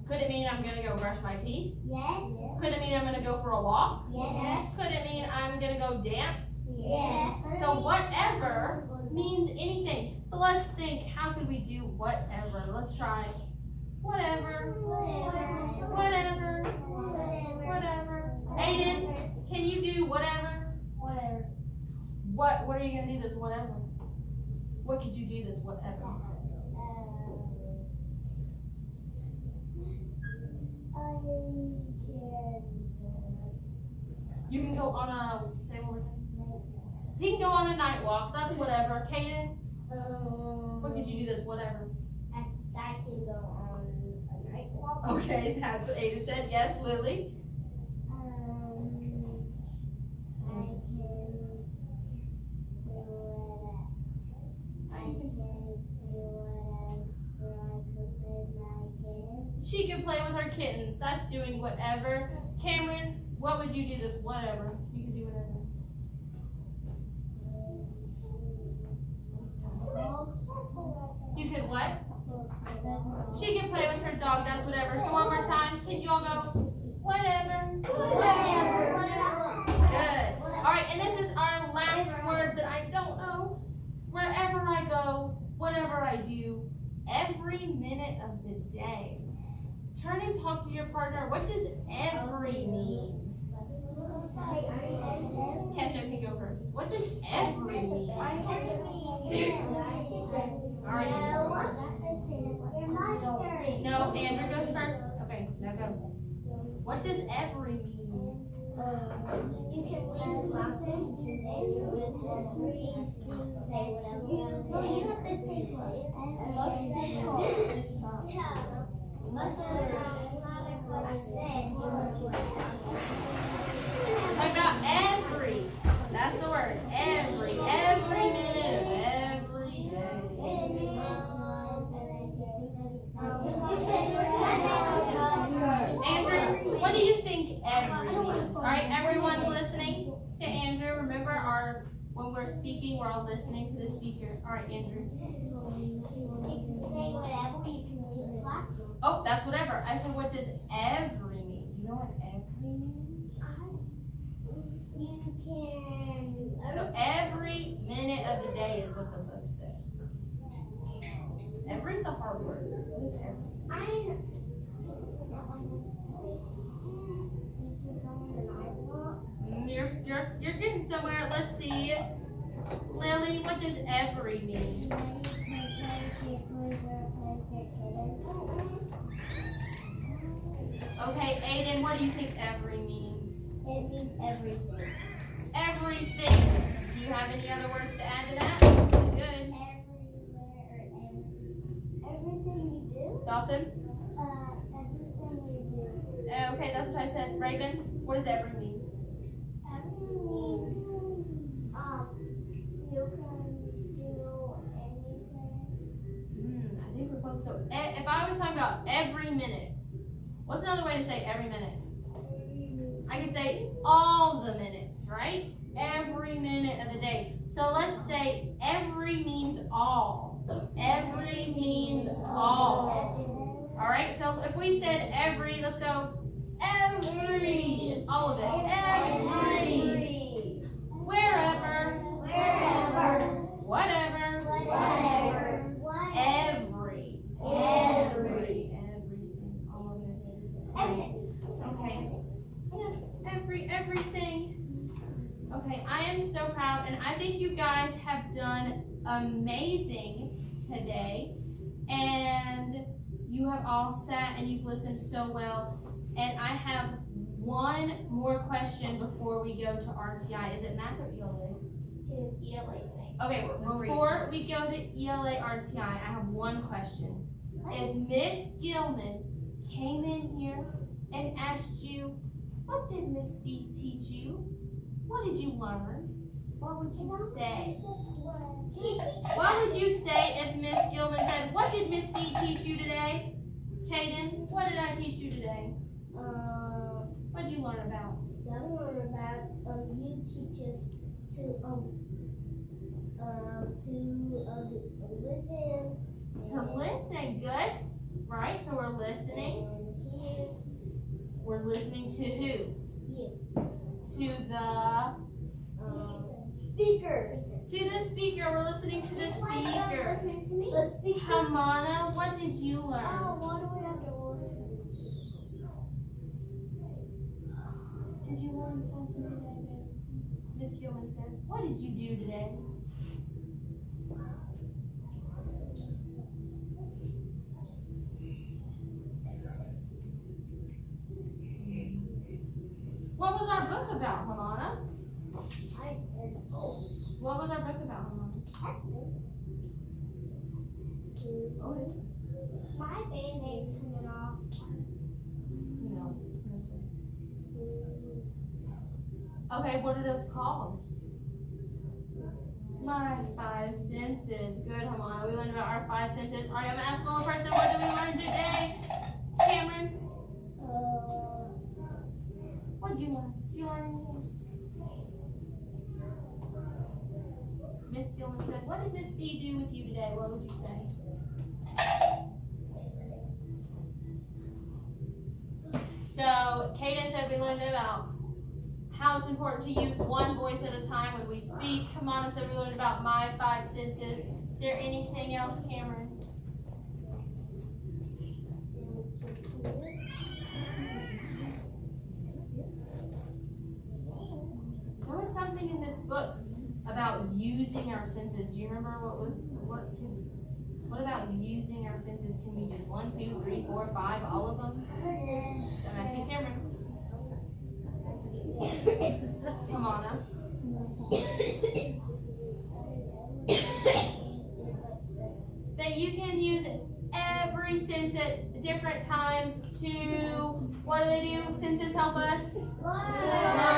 Could it mean I'm going to go brush my teeth? Yes. Could it mean I'm going to go for a walk? Yes. Could it mean I'm going to go dance? Yes. So whatever means anything. So let's think, how could we do whatever? Let's try whatever. Whatever. Whatever. Aiden, can you do whatever? Whatever. What are you going to do that's whatever? What could you do that's whatever? You can go on a, say one more time. He can go on a night walk, that's whatever. Kaden, what could you do that's whatever? I can go on a night walk. Okay, that's what Aiden said. Yes, Lily? I can kittens. That's doing whatever. Cameron, what would you do that's whatever? You can do whatever. You could what? She can play with her dog, that's whatever. So one more time, can you all go, whatever? Good. Alright, and this is our last word that I don't know. Wherever I go, whatever I do, every minute of the day. Turn and talk to your partner. What does every mean? Ketchup can go first. What does every mean? Alright, no, Andrew goes first. Okay, now go. What does every mean? You can leave the lesson and you will say whatever you want. You have to say what? Most of the time, what I said, you Talk about every. That's the word. Every minute of every day. Andrew, what do you think every means? Alright, everyone's listening to Andrew. Remember when we're speaking, we're all listening to the speaker. Alright, Andrew. You can say whatever, you can leave the classroom. Oh, that's whatever. I said, what does every mean? Do you know what every means? You can. So every minute of the day is what the book said. Every is a hard word. What is every? You're getting somewhere. Let's see. Lily, what does every mean? Okay, Aiden, what do you think every means? It means everything. Everything. Do you have any other words to add to that? Really good. Everything you do. Dawson? Everything you do. Okay, that's what I said. Raven, what does every mean? Everything means, you can do anything. I think we're close. So if I was talking about every minute, what's another way to say every minute? I could say all the minutes, right? Every minute of the day. So let's say every means all. Every means all. Alright, so if we said every, let's go every. It's all of it. Every. Wherever. Whatever. Every. Everything. All of it. Okay. Yes, everything. Okay, I am so proud, and I think you guys have done amazing today, and you have all sat and you've listened so well, and I have one more question before we go to RTI. Is it math or ELA? It is ELA thing. Okay, before we go to ELA RTI, I have one question. If Miss Gilman came in here and asked you, what did Miss B teach you? What did you learn? What would you say? What would you say if Miss Gilman said, what did Miss B teach you today? Kaden, what did I teach you today? What did you learn about? I learned about you teach us to listen. To listen, good. Right, so we're listening. And hear. We're listening to who? You. To the Speaker. To the speaker. We're listening to the speaker. Listening to me. The speaker. Hamana, what did you learn? Why do we have to listen? Did you learn something today, babe? Miss Gilman said, what did you do today? What was our book about, Hamana? What was our book about, Hamana? My band-aid's coming off. No, sir. Okay, what are those called? My five senses. Good, Hamana. We learned about our five senses. All right, I'm gonna ask one more person. What did we learn today? Cameron? he do with you today? What would you say? So, Kaden said we learned about how it's important to use one voice at a time when we speak. Kamana said we learned about my 5 senses. Is there anything else, Cameron? There was something in this book about using our senses. Do you remember what about using our senses? Can we use 1, 2, 3, 4, 5, all of them? I'm asking Cameron. Come on up. That you can use every sense at different times to, what do? Senses help us learn.